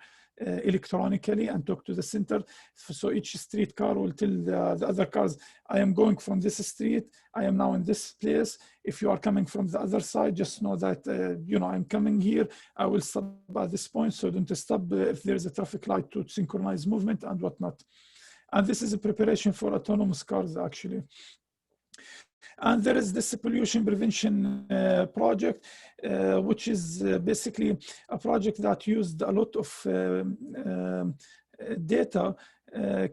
electronically and talk to the center. So each streetcar will tell the other cars, I am going from this street. I am now in this place. If you are coming from the other side, just know that, you know, I'm coming here. I will stop at this point. So don't stop if there's a traffic light to synchronize movement and whatnot. And this is a preparation for autonomous cars, actually. And there is this pollution prevention project, which is basically a project that used a lot of data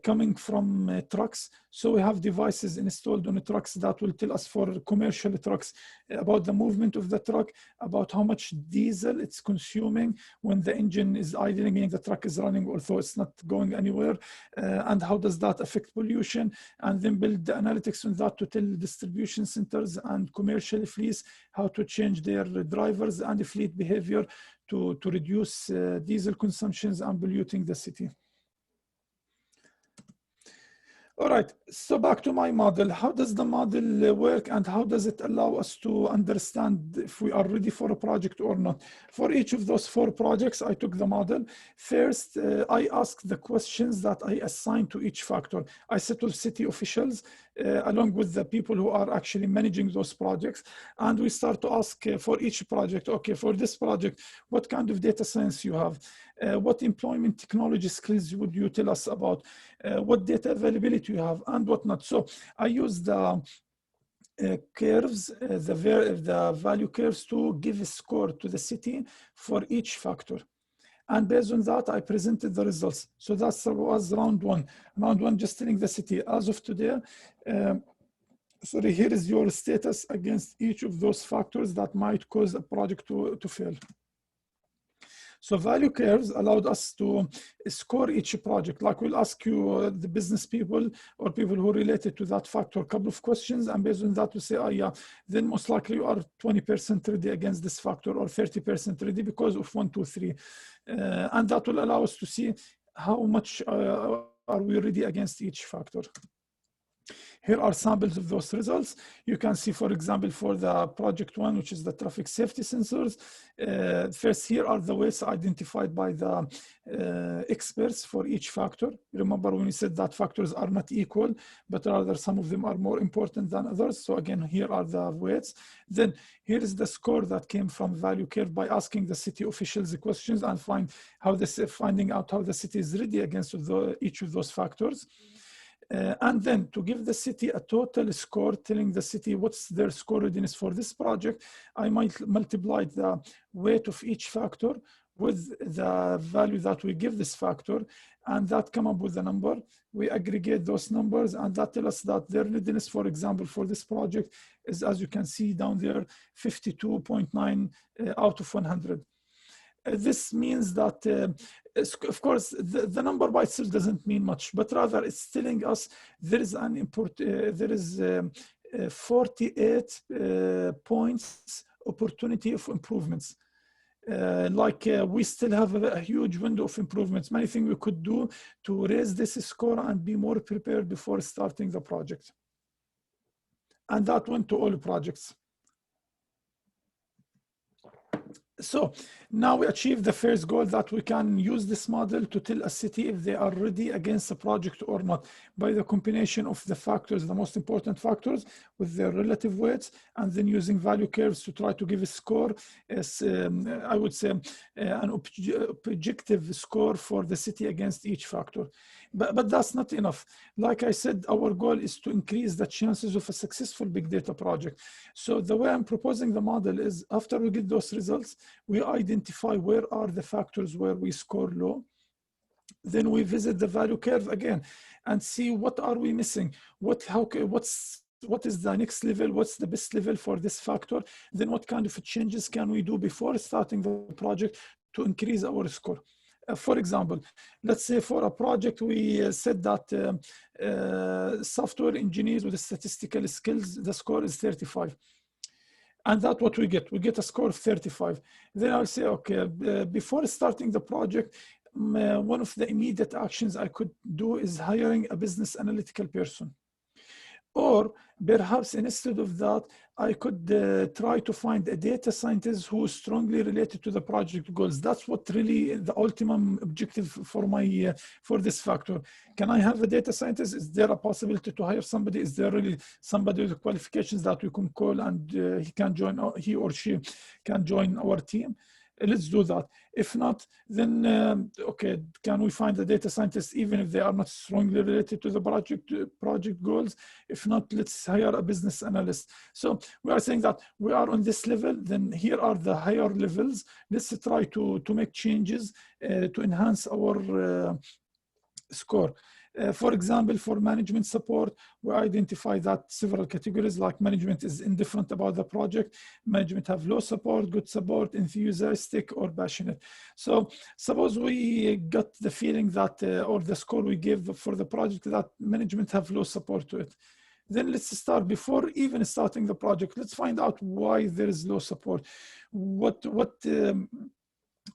coming from trucks. So we have devices installed on the trucks that will tell us for commercial trucks about the movement of the truck, about how much diesel it's consuming when the engine is idling, meaning the truck is running, although it's not going anywhere, and how does that affect pollution, and then build the analytics on that to tell distribution centers and commercial fleets how to change their drivers and fleet behavior to reduce diesel consumptions and polluting the city. All right, so back to my model. How does the model work and how does it allow us to understand if we are ready for a project or not? For each of those 4 projects, I took the model. First, I asked the questions that I assigned to each factor. I sat with city officials along with the people who are actually managing those projects. And we start to ask for each project, okay, for this project, what kind of data science you have? What employment technology skills would you tell us about? What data availability you have and whatnot. So I use the curves, the value curves to give a score to the city for each factor. And based on that, I presented the results. So that was round 1. Round 1, just telling the city, as of today, sorry, here is your status against each of those factors that might cause a project to fail. So value curves allowed us to score each project. Like we'll ask you, the business people or people who related to that factor, a couple of questions, and based on that we say, oh yeah, then most likely you are 20% ready against this factor or 30% ready because of 1, 2, 3. And that will allow us to see how much are we ready against each factor. Here are samples of those results. You can see, for example, for the project 1, which is the traffic safety sensors. First, here are the weights identified by the experts for each factor. Remember when we said that factors are not equal, but rather some of them are more important than others. So again, here are the weights. Then here is the score that came from value curve by asking the city officials the questions and finding out how the city is ready against each of those factors. And then to give the city a total score, telling the city what's their score readiness for this project, I might multiply the weight of each factor with the value that we give this factor, and that come up with a number. We aggregate those numbers, and that tells us that their readiness, for example, for this project is, as you can see down there, 52.9 out of 100. This means that, of course, the number by itself doesn't mean much, but rather it's telling us there is 48 points opportunity of improvements. We still have a huge window of improvements, many things we could do to raise this score and be more prepared before starting the project. And that went to all projects. So now we achieved the first goal, that we can use this model to tell a city if they are ready against a project or not by the combination of the factors, the most important factors with their relative weights, and then using value curves to try to give a score as, I would say, an objective score for the city against each factor. But that's not enough. Like I said, our goal is to increase the chances of a successful big data project. So the way I'm proposing the model is, after we get those results, we identify where are the factors where we score low. Then we visit the value curve again and see what are we missing. What is the next level? What's the best level for this factor? Then what kind of changes can we do before starting the project to increase our score? For example, let's say for a project, we said that software engineers with statistical skills, the score is 35. And that's what we get. We get a score of 35. Then I'll say, okay, before starting the project, one of the immediate actions I could do is hiring a business analytical person. Or perhaps instead of that, I could try to find a data scientist who is strongly related to the project goals. That's what really the ultimate objective for my for this factor. Can I have a data scientist? Is there a possibility to hire somebody? Is there really somebody with qualifications that we can call and he can join, he or she can join our team? Let's do that. If not, then okay, can we find a data scientist even if they are not strongly related to the project goals? If not, let's hire a business analyst. So we are saying that we are on this level, then here are the higher levels. Let's try to make changes to enhance our score. For example, for management support, we identify that several categories like management is indifferent about the project, management have low support, good support, enthusiastic, or passionate. So suppose we got the feeling that, or the score we give for the project that management have low support to it. Then let's start, before even starting the project, let's find out why there is low support.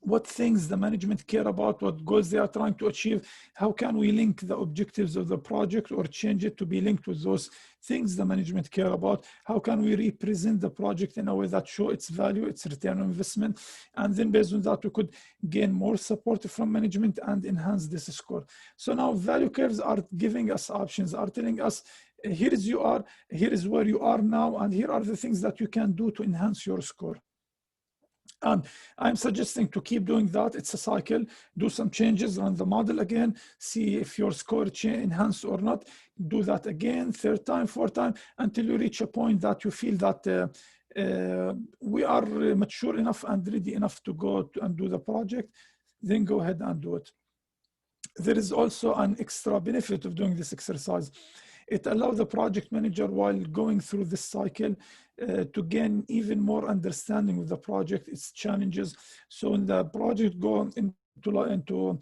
What things the management care about, what goals they are trying to achieve, how can we link the objectives of the project or change it to be linked with those things the management care about, how can we represent the project in a way that show its value, its return on investment, and then based on that we could gain more support from management and enhance this score. So now value curves are giving us options, are telling us here is where you are now, and here are the things that you can do to enhance your score. And I'm suggesting to keep doing that. It's a cycle. Do some changes, run the model again, see if your score enhanced or not. Do that again, third time, fourth time, until you reach a point that you feel that we are mature enough and ready enough to go and do the project. Then go ahead and do it. There is also an extra benefit of doing this exercise. It allows the project manager, while going through this cycle, to gain even more understanding of the project, its challenges. So when the project go into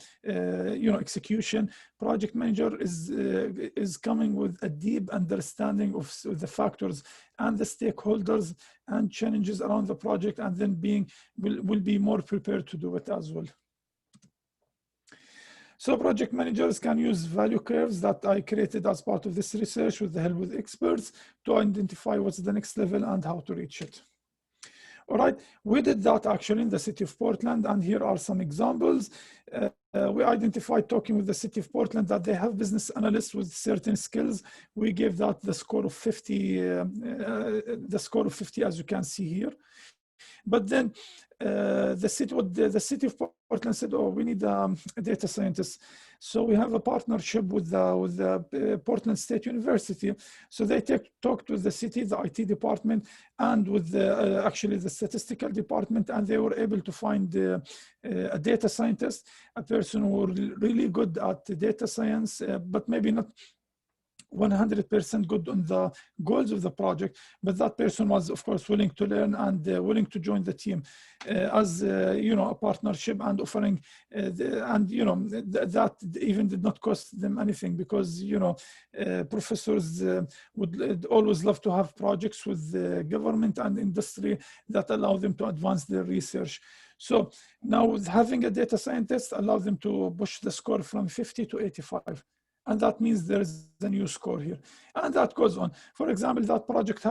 execution, project manager is coming with a deep understanding of the factors and the stakeholders and challenges around the project, and then will be more prepared to do it as well. So project managers can use value curves that I created as part of this research with the help of experts to identify what's the next level and how to reach it. All right, we did that actually in the city of Portland, and here are some examples. We identified, talking with the city of Portland, that they have business analysts with certain skills. We gave that the score of 50, as you can see here. But then the city of Portland said, oh, we need a data scientist. So we have a partnership with the Portland State University. So they talked with the city, the IT department, and with actually the statistical department, and they were able to find a data scientist, a person who were really good at data science, but maybe not 100% good on the goals of the project, but that person was, of course, willing to learn and willing to join the team as a partnership, and offering that even did not cost them anything, because professors would always love to have projects with the government and industry that allow them to advance their research. So now with having a data scientist allows them to push the score from 50 to 85. And that means there is a new score here. And that goes on. For example, that project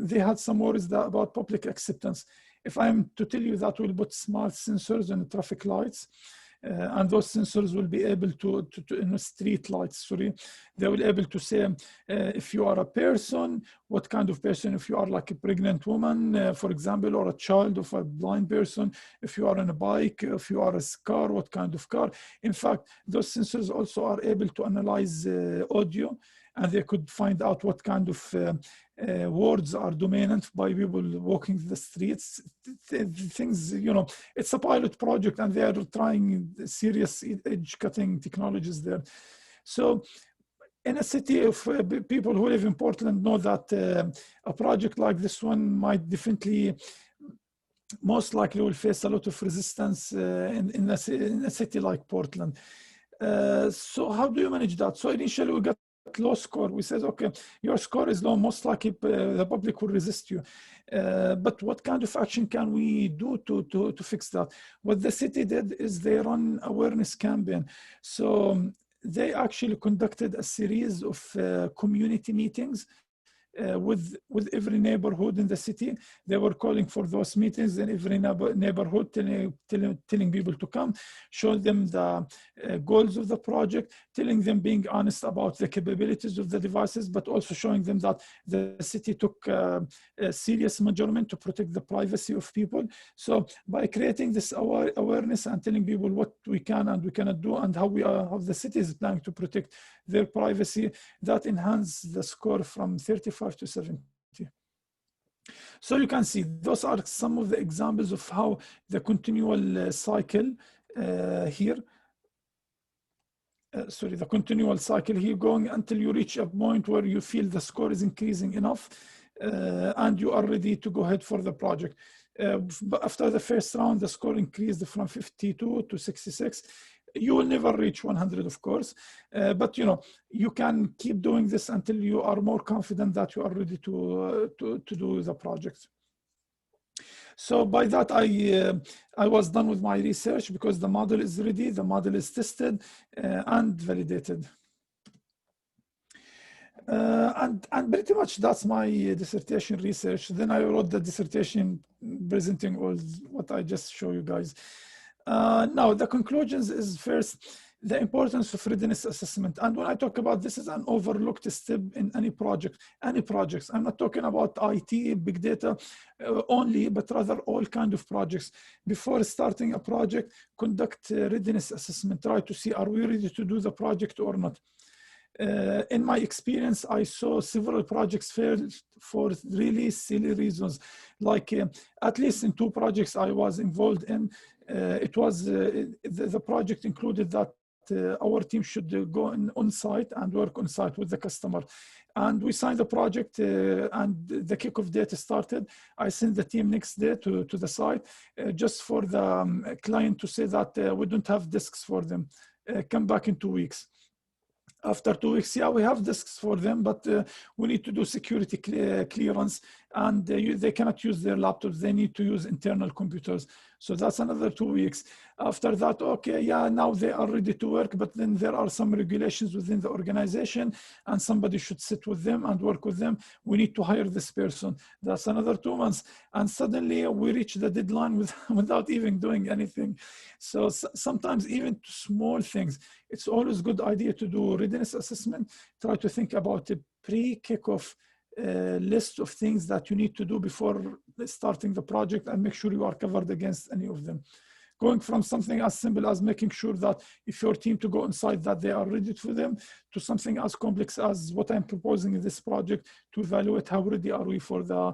they had some worries about public acceptance. If I'm to tell you that we'll put smart sensors on the traffic lights, and those sensors will be able to in street lights, they will be able to say if you are a person, what kind of person, if you are like a pregnant woman, for example, or a child of a blind person, if you are on a bike, if you are a car, what kind of car. In fact, those sensors also are able to analyze audio, and they could find out what kind of words are dominant by people walking the streets. Things, it's a pilot project, and they are trying serious edge-cutting technologies there. So in a city of people who live in Portland know that a project like this one might definitely, most likely will face a lot of resistance in a city like Portland. So how do you manage that? So initially we got that low score, we said, okay, your score is low, most likely the public will resist you. But what kind of action can we do to fix that? What the city did is they run awareness campaign. So they actually conducted a series of community meetings with every neighborhood in the city. They were calling for those meetings in every neighborhood, telling people to come, show them the goals of the project, telling them, being honest about the capabilities of the devices, but also showing them that the city took a serious measurement to protect the privacy of people. So by creating this awareness and telling people what we can and we cannot do, and how the city is planning to protect their privacy, that enhanced the score from 35 to 70. So you can see those are some of the examples of how the continual cycle here, the continual cycle here going until you reach a point where you feel the score is increasing enough and you are ready to go ahead for the project. But after the first round, the score increased from 52 to 66. You will never reach 100, of course, but you can keep doing this until you are more confident that you are ready to do the project. So by that, I was done with my research because the model is ready, the model is tested and validated. And pretty much that's my dissertation research. Then I wrote the dissertation presenting all what I just show you guys. Now, the conclusions is first, the importance of readiness assessment. And when I talk about this is an overlooked step in any project, any projects. I'm not talking about IT, big data only, but rather all kinds of projects. Before starting a project, conduct readiness assessment. Try to see, are we ready to do the project or not? In my experience, I saw several projects fail for really silly reasons. Like at least in 2 projects I was involved in, it was the project included that our team should go on site and work on site with the customer. And we signed the project and the kickoff date started. I sent the team next day to the site just for the client to say that we don't have disks for them. Come back in 2 weeks. After 2 weeks, yeah, we have disks for them, but we need to do security clearance, and they cannot use their laptops. They need to use internal computers. So that's another 2 weeks. After that, okay, yeah, now they are ready to work, but then there are some regulations within the organization, and somebody should sit with them and work with them. We need to hire this person. That's another 2 months. And suddenly we reach the deadline without even doing anything. So sometimes even small things, it's always a good idea to do readiness assessment. Try to think about a pre-kickoff list of things that you need to do before starting the project and make sure you are covered against any of them. Going from something as simple as making sure that if your team to go inside that they are ready for them, to something as complex as what I'm proposing in this project to evaluate how ready are we for the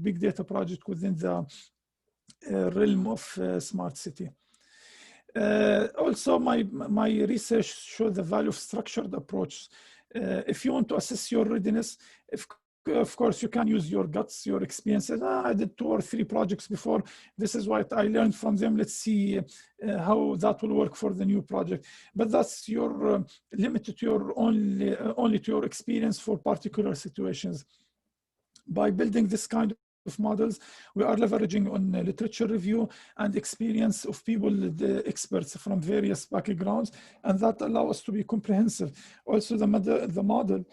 big data project within the realm of smart city. Also, my research showed the value of structured approach. If you want to assess your readiness, of course, you can use your guts, your experiences. I did 2 or 3 projects before. This is what I learned from them. Let's see how that will work for the new project. But that's your limited to your only to your experience for particular situations. By building this kind of models, we are leveraging on literature review and experience of people, the experts from various backgrounds, and that allows us to be comprehensive. Also, the model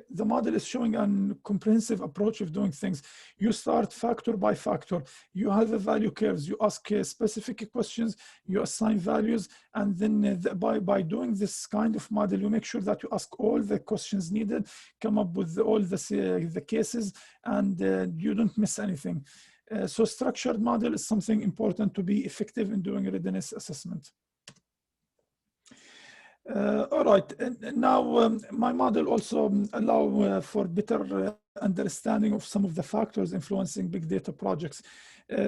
the model is showing a comprehensive approach of doing things. You start factor by factor. You have the value curves. You ask specific questions. You assign values, and then by doing this kind of model, you make sure that you ask all the questions needed, come up with all the cases, and you don't miss anything. So structured model is something important to be effective in doing readiness assessment. All right, and now my model also allow for better understanding of some of the factors influencing big data projects.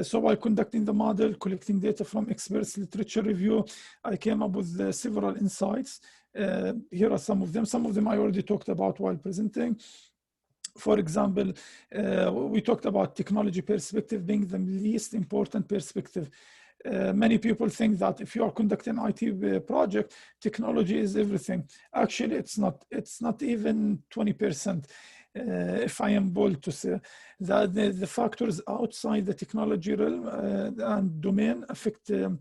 So while conducting the model, collecting data from experts, literature review, I came up with several insights. Here are some of them. Some of them I already talked about while presenting. For example, we talked about technology perspective being the least important perspective. Many people think that if you are conducting an IT project, technology is everything. Actually, it's not. It's not even 20%. If I am bold to say that the factors outside the technology realm and domain affect the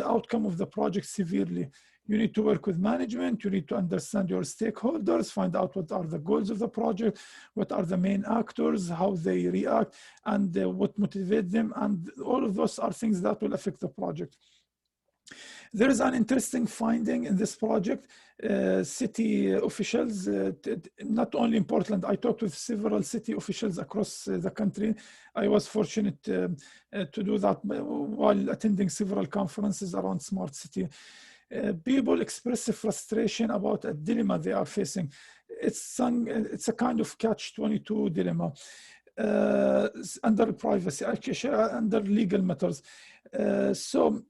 outcome of the project severely. You need to work with management. You need to understand your stakeholders, find out what are the goals of the project, what are the main actors, how they react, and what motivates them. And all of those are things that will affect the project. There is an interesting finding in this project. City officials, not only in Portland, I talked with several city officials across the country. I was fortunate to do that while attending several conferences around smart city. People express a frustration about a dilemma they are facing. It's a kind of catch-22 dilemma under privacy, actually under legal matters. So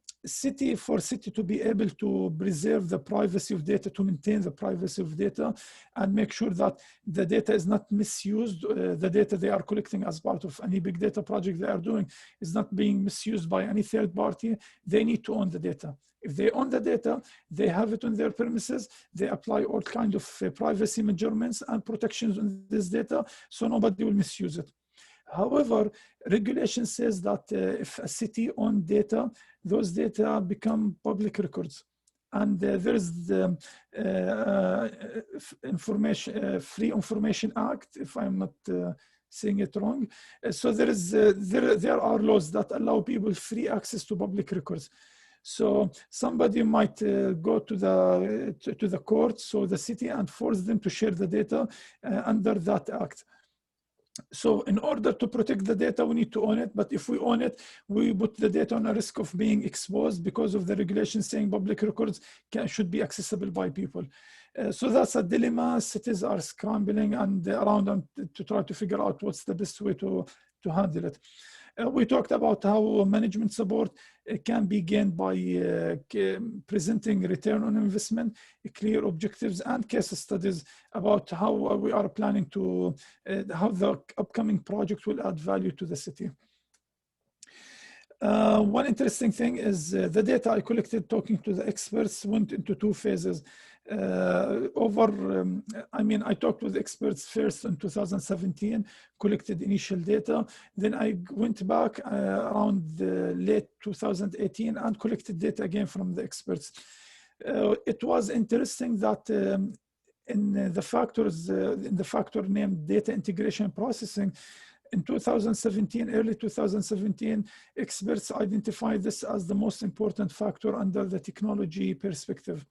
for city to be able to preserve the privacy of data, to maintain the privacy of data, and make sure that the data is not misused, the data they are collecting as part of any big data project they are doing is not being misused by any third party, they need to own the data. If they own the data, they have it on their premises, they apply all kinds of privacy measurements and protections on this data, so nobody will misuse it. However, regulation says that if a city owns data, those data become public records. And there is the Free Information Act, if I'm not saying it wrong. So there are laws that allow people free access to public records. So somebody might go to the court, so the city, and force them to share the data under that act. So in order to protect the data, we need to own it. But if we own it, we put the data on a risk of being exposed because of the regulations saying public records should be accessible by people. So that's a dilemma. Cities are scrambling and around to try to figure out what's the best way to handle it. We talked about how management support can be gained by presenting return on investment, clear objectives, and case studies about how we are planning to, how the upcoming project will add value to the city. One interesting thing is the data I collected talking to the experts went into two phases. I talked with experts first in 2017, collected initial data. Then I went back around late 2018 and collected data again from the experts. It was interesting that in the factor named data integration processing, in 2017, early 2017, experts identified this as the most important factor under the technology perspective.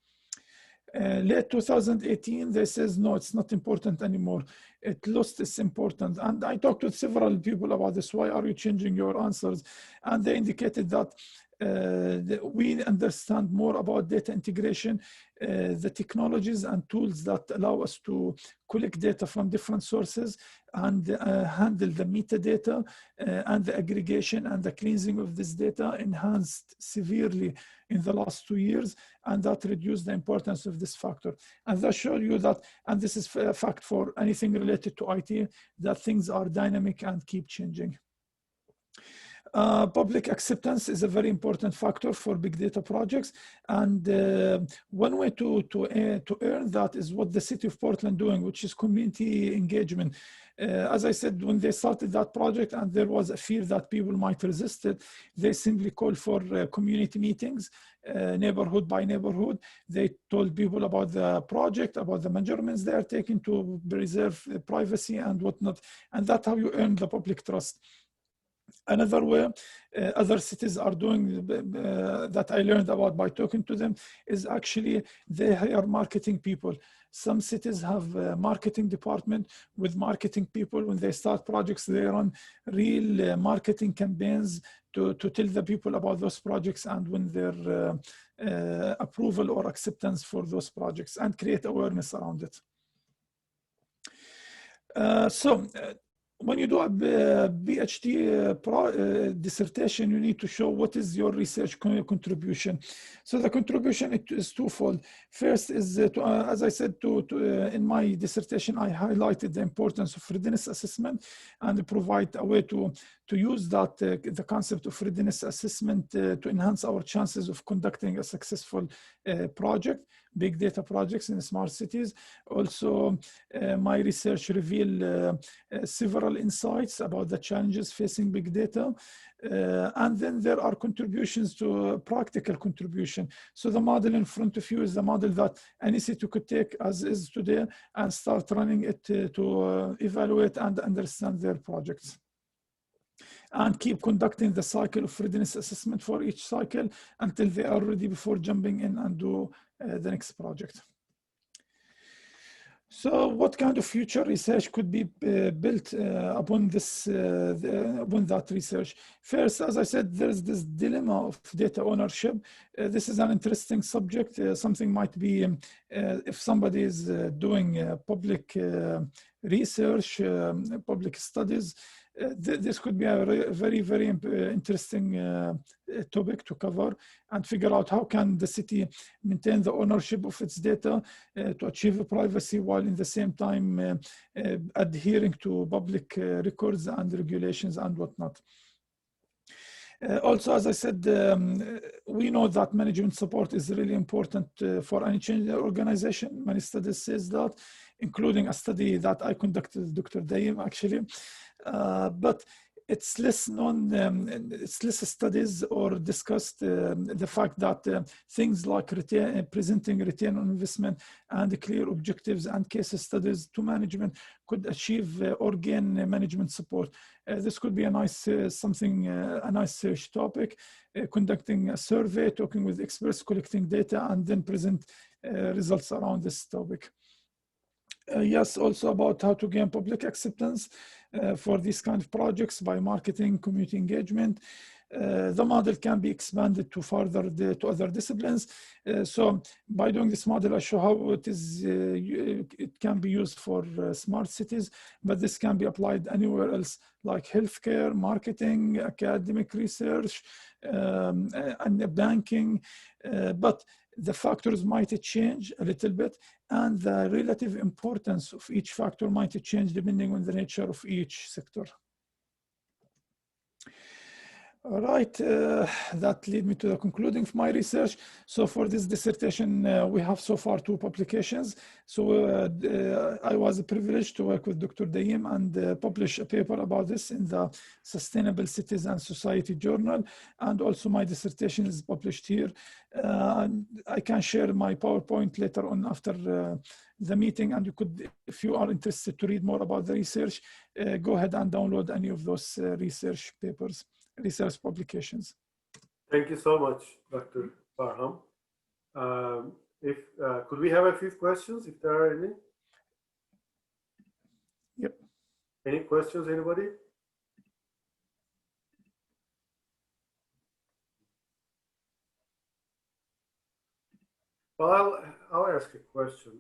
Late 2018, they says, no, it's not important anymore. It lost its importance. And I talked with several people about this. Why are you changing your answers? And they indicated that we understand more about data integration, the technologies and tools that allow us to collect data from different sources and handle the metadata and the aggregation and the cleansing of this data enhanced severely in the last 2 years, and that reduced the importance of this factor. And that shows you that, and this is a fact for anything related to IT, that things are dynamic and keep changing. Public acceptance is a very important factor for big data projects, and one way to earn that is what the city of Portland doing, which is community engagement. As I said, when they started that project and there was a fear that people might resist it, they simply called for community meetings, neighborhood by neighborhood. They told people about the project, about the measurements they are taking to preserve privacy and whatnot, and that's how you earn the public trust. Another way other cities are doing that I learned about by talking to them is actually they hire marketing people. Some cities have a marketing department with marketing people. When they start projects, they run real marketing campaigns to tell the people about those projects and win their approval or acceptance for those projects and create awareness around it. When you do a PhD dissertation, you need to show what is your research contribution. So the contribution is twofold. First is, as I said, in my dissertation, I highlighted the importance of readiness assessment and provide a way to to use that the concept of readiness assessment to enhance our chances of conducting a successful project, big data projects in smart cities. Also, my research revealed several insights about the challenges facing big data. And then there are contributions to practical contribution. So the model in front of you is the model that any city could take as is today and start running it to evaluate and understand their projects. And keep conducting the cycle of readiness assessment for each cycle until they are ready before jumping in and do the next project. So what kind of future research could be built upon this, upon that research? First, as I said, there's this dilemma of data ownership. This is an interesting subject. Something might be, if somebody is doing public research, public studies, this could be a very, very interesting topic to cover and figure out how can the city maintain the ownership of its data to achieve privacy while in the same time adhering to public records and regulations and whatnot. Also, as I said, we know that management support is really important for any change in the organization. Many studies says that, including a study that I conducted with Dr. Daim, actually. But it's less known, it's less studies or discussed the fact that things like presenting return on investment and clear objectives and case studies to management could achieve or gain management support. This could be a nice something, a nice search topic, conducting a survey, talking with experts, collecting data, and then present results around this topic. Yes, also about how to gain public acceptance for these kind of projects by marketing, community engagement. The model can be expanded to further to other disciplines. So by doing this model, I show how it is. It can be used for smart cities, but this can be applied anywhere else, like healthcare, marketing, academic research, and banking. But the factors might change a little bit, and the relative importance of each factor might change depending on the nature of each sector. All right, that lead me to the concluding of my research. So for this dissertation, we have so far 2 publications. So I was privileged to work with Dr. Daim and publish a paper about this in the Sustainable Cities and Society Journal. And also my dissertation is published here. I can share my PowerPoint later on after the meeting, and you could, if you are interested to read more about the research, go ahead and download any of those research papers. Research publications. Thank you so much, Dr. Barham. Could we have a few questions, if there are any? Yep. Any questions, anybody? Well, I'll ask a question.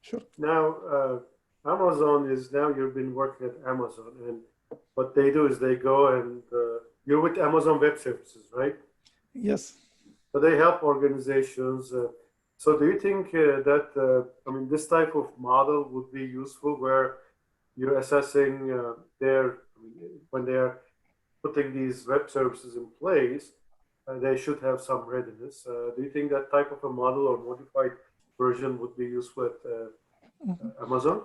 Sure. Now, Amazon is, now you've been working at Amazon, and what they do is they go and you're with Amazon Web Services, right? Yes. So they help organizations. So do you think that, I mean, this type of model would be useful where you're assessing when they are putting these web services in place, they should have some readiness. Do you think that type of a model or modified version would be useful at Amazon?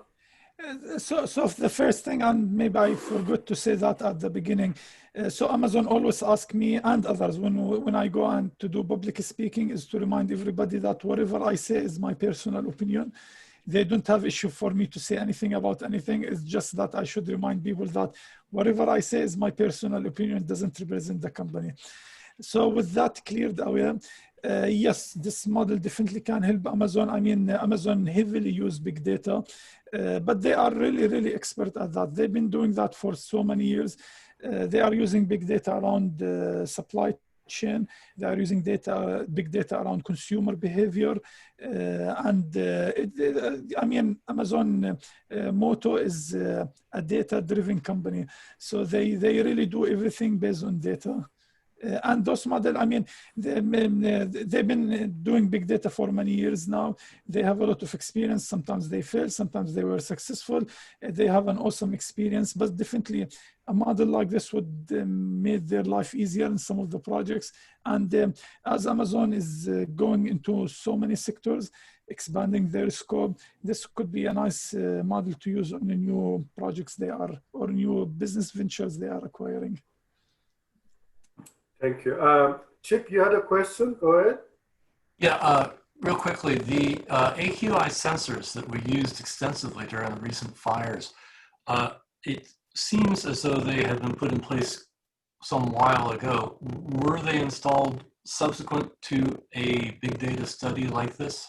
So the first thing, and maybe I forgot to say that at the beginning. So Amazon always asks me and others when I go and to do public speaking is to remind everybody that whatever I say is my personal opinion. They don't have issue for me to say anything about anything. It's just that I should remind people that whatever I say is my personal opinion, doesn't represent the company. So with that cleared away, yes, this model definitely can help Amazon. I mean, Amazon heavily use big data, but they are really, really expert at that. They've been doing that for so many years. They are using big data around supply chain. They are using big data around consumer behavior. I mean, Amazon motto is a data-driven company. So they really do everything based on data. And those model, I mean, they've been doing big data for many years now. They have a lot of experience. Sometimes they fail, sometimes they were successful. They have an awesome experience, but definitely a model like this would make their life easier in some of the projects. And as Amazon is going into so many sectors, expanding their scope, this could be a nice model to use on the new projects they are, or new business ventures they are acquiring. Thank you. Chip, you had a question? Go ahead. Yeah, real quickly, the AQI sensors that were used extensively during the recent fires, it seems as though they had been put in place some while ago. Were they installed subsequent to a big data study like this?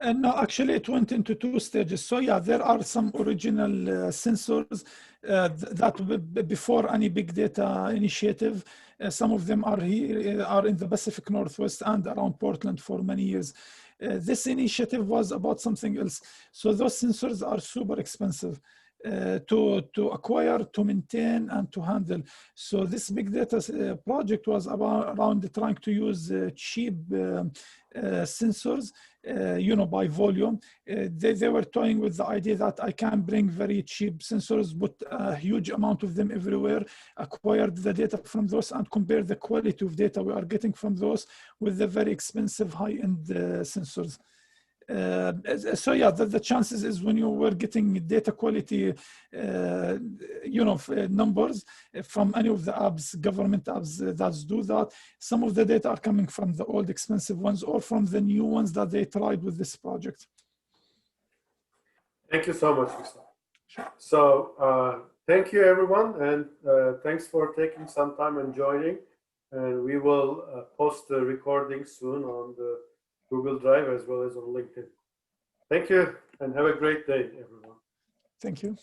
No, actually, it went into two stages. So yeah, there are some original sensors that before any big data initiative. Some of them are here, are in the Pacific Northwest and around Portland for many years. This initiative was about something else. So those sensors are super expensive to acquire, to maintain, and to handle. So this big data project was around trying to use cheap sensors, by volume. They were toying with the idea that I can bring very cheap sensors, put a huge amount of them everywhere, acquire the data from those, and compare the quality of data we are getting from those with the very expensive high-end sensors. So yeah, the chances is when you were getting data quality, numbers from any of the apps, government apps that do that, some of the data are coming from the old expensive ones or from the new ones that they tried with this project. Thank you so much, Husam. Sure. So thank you, everyone, and thanks for taking some time and joining. And we will post the recording soon on the Google Drive as well as on LinkedIn. Thank you, and have a great day, everyone. Thank you.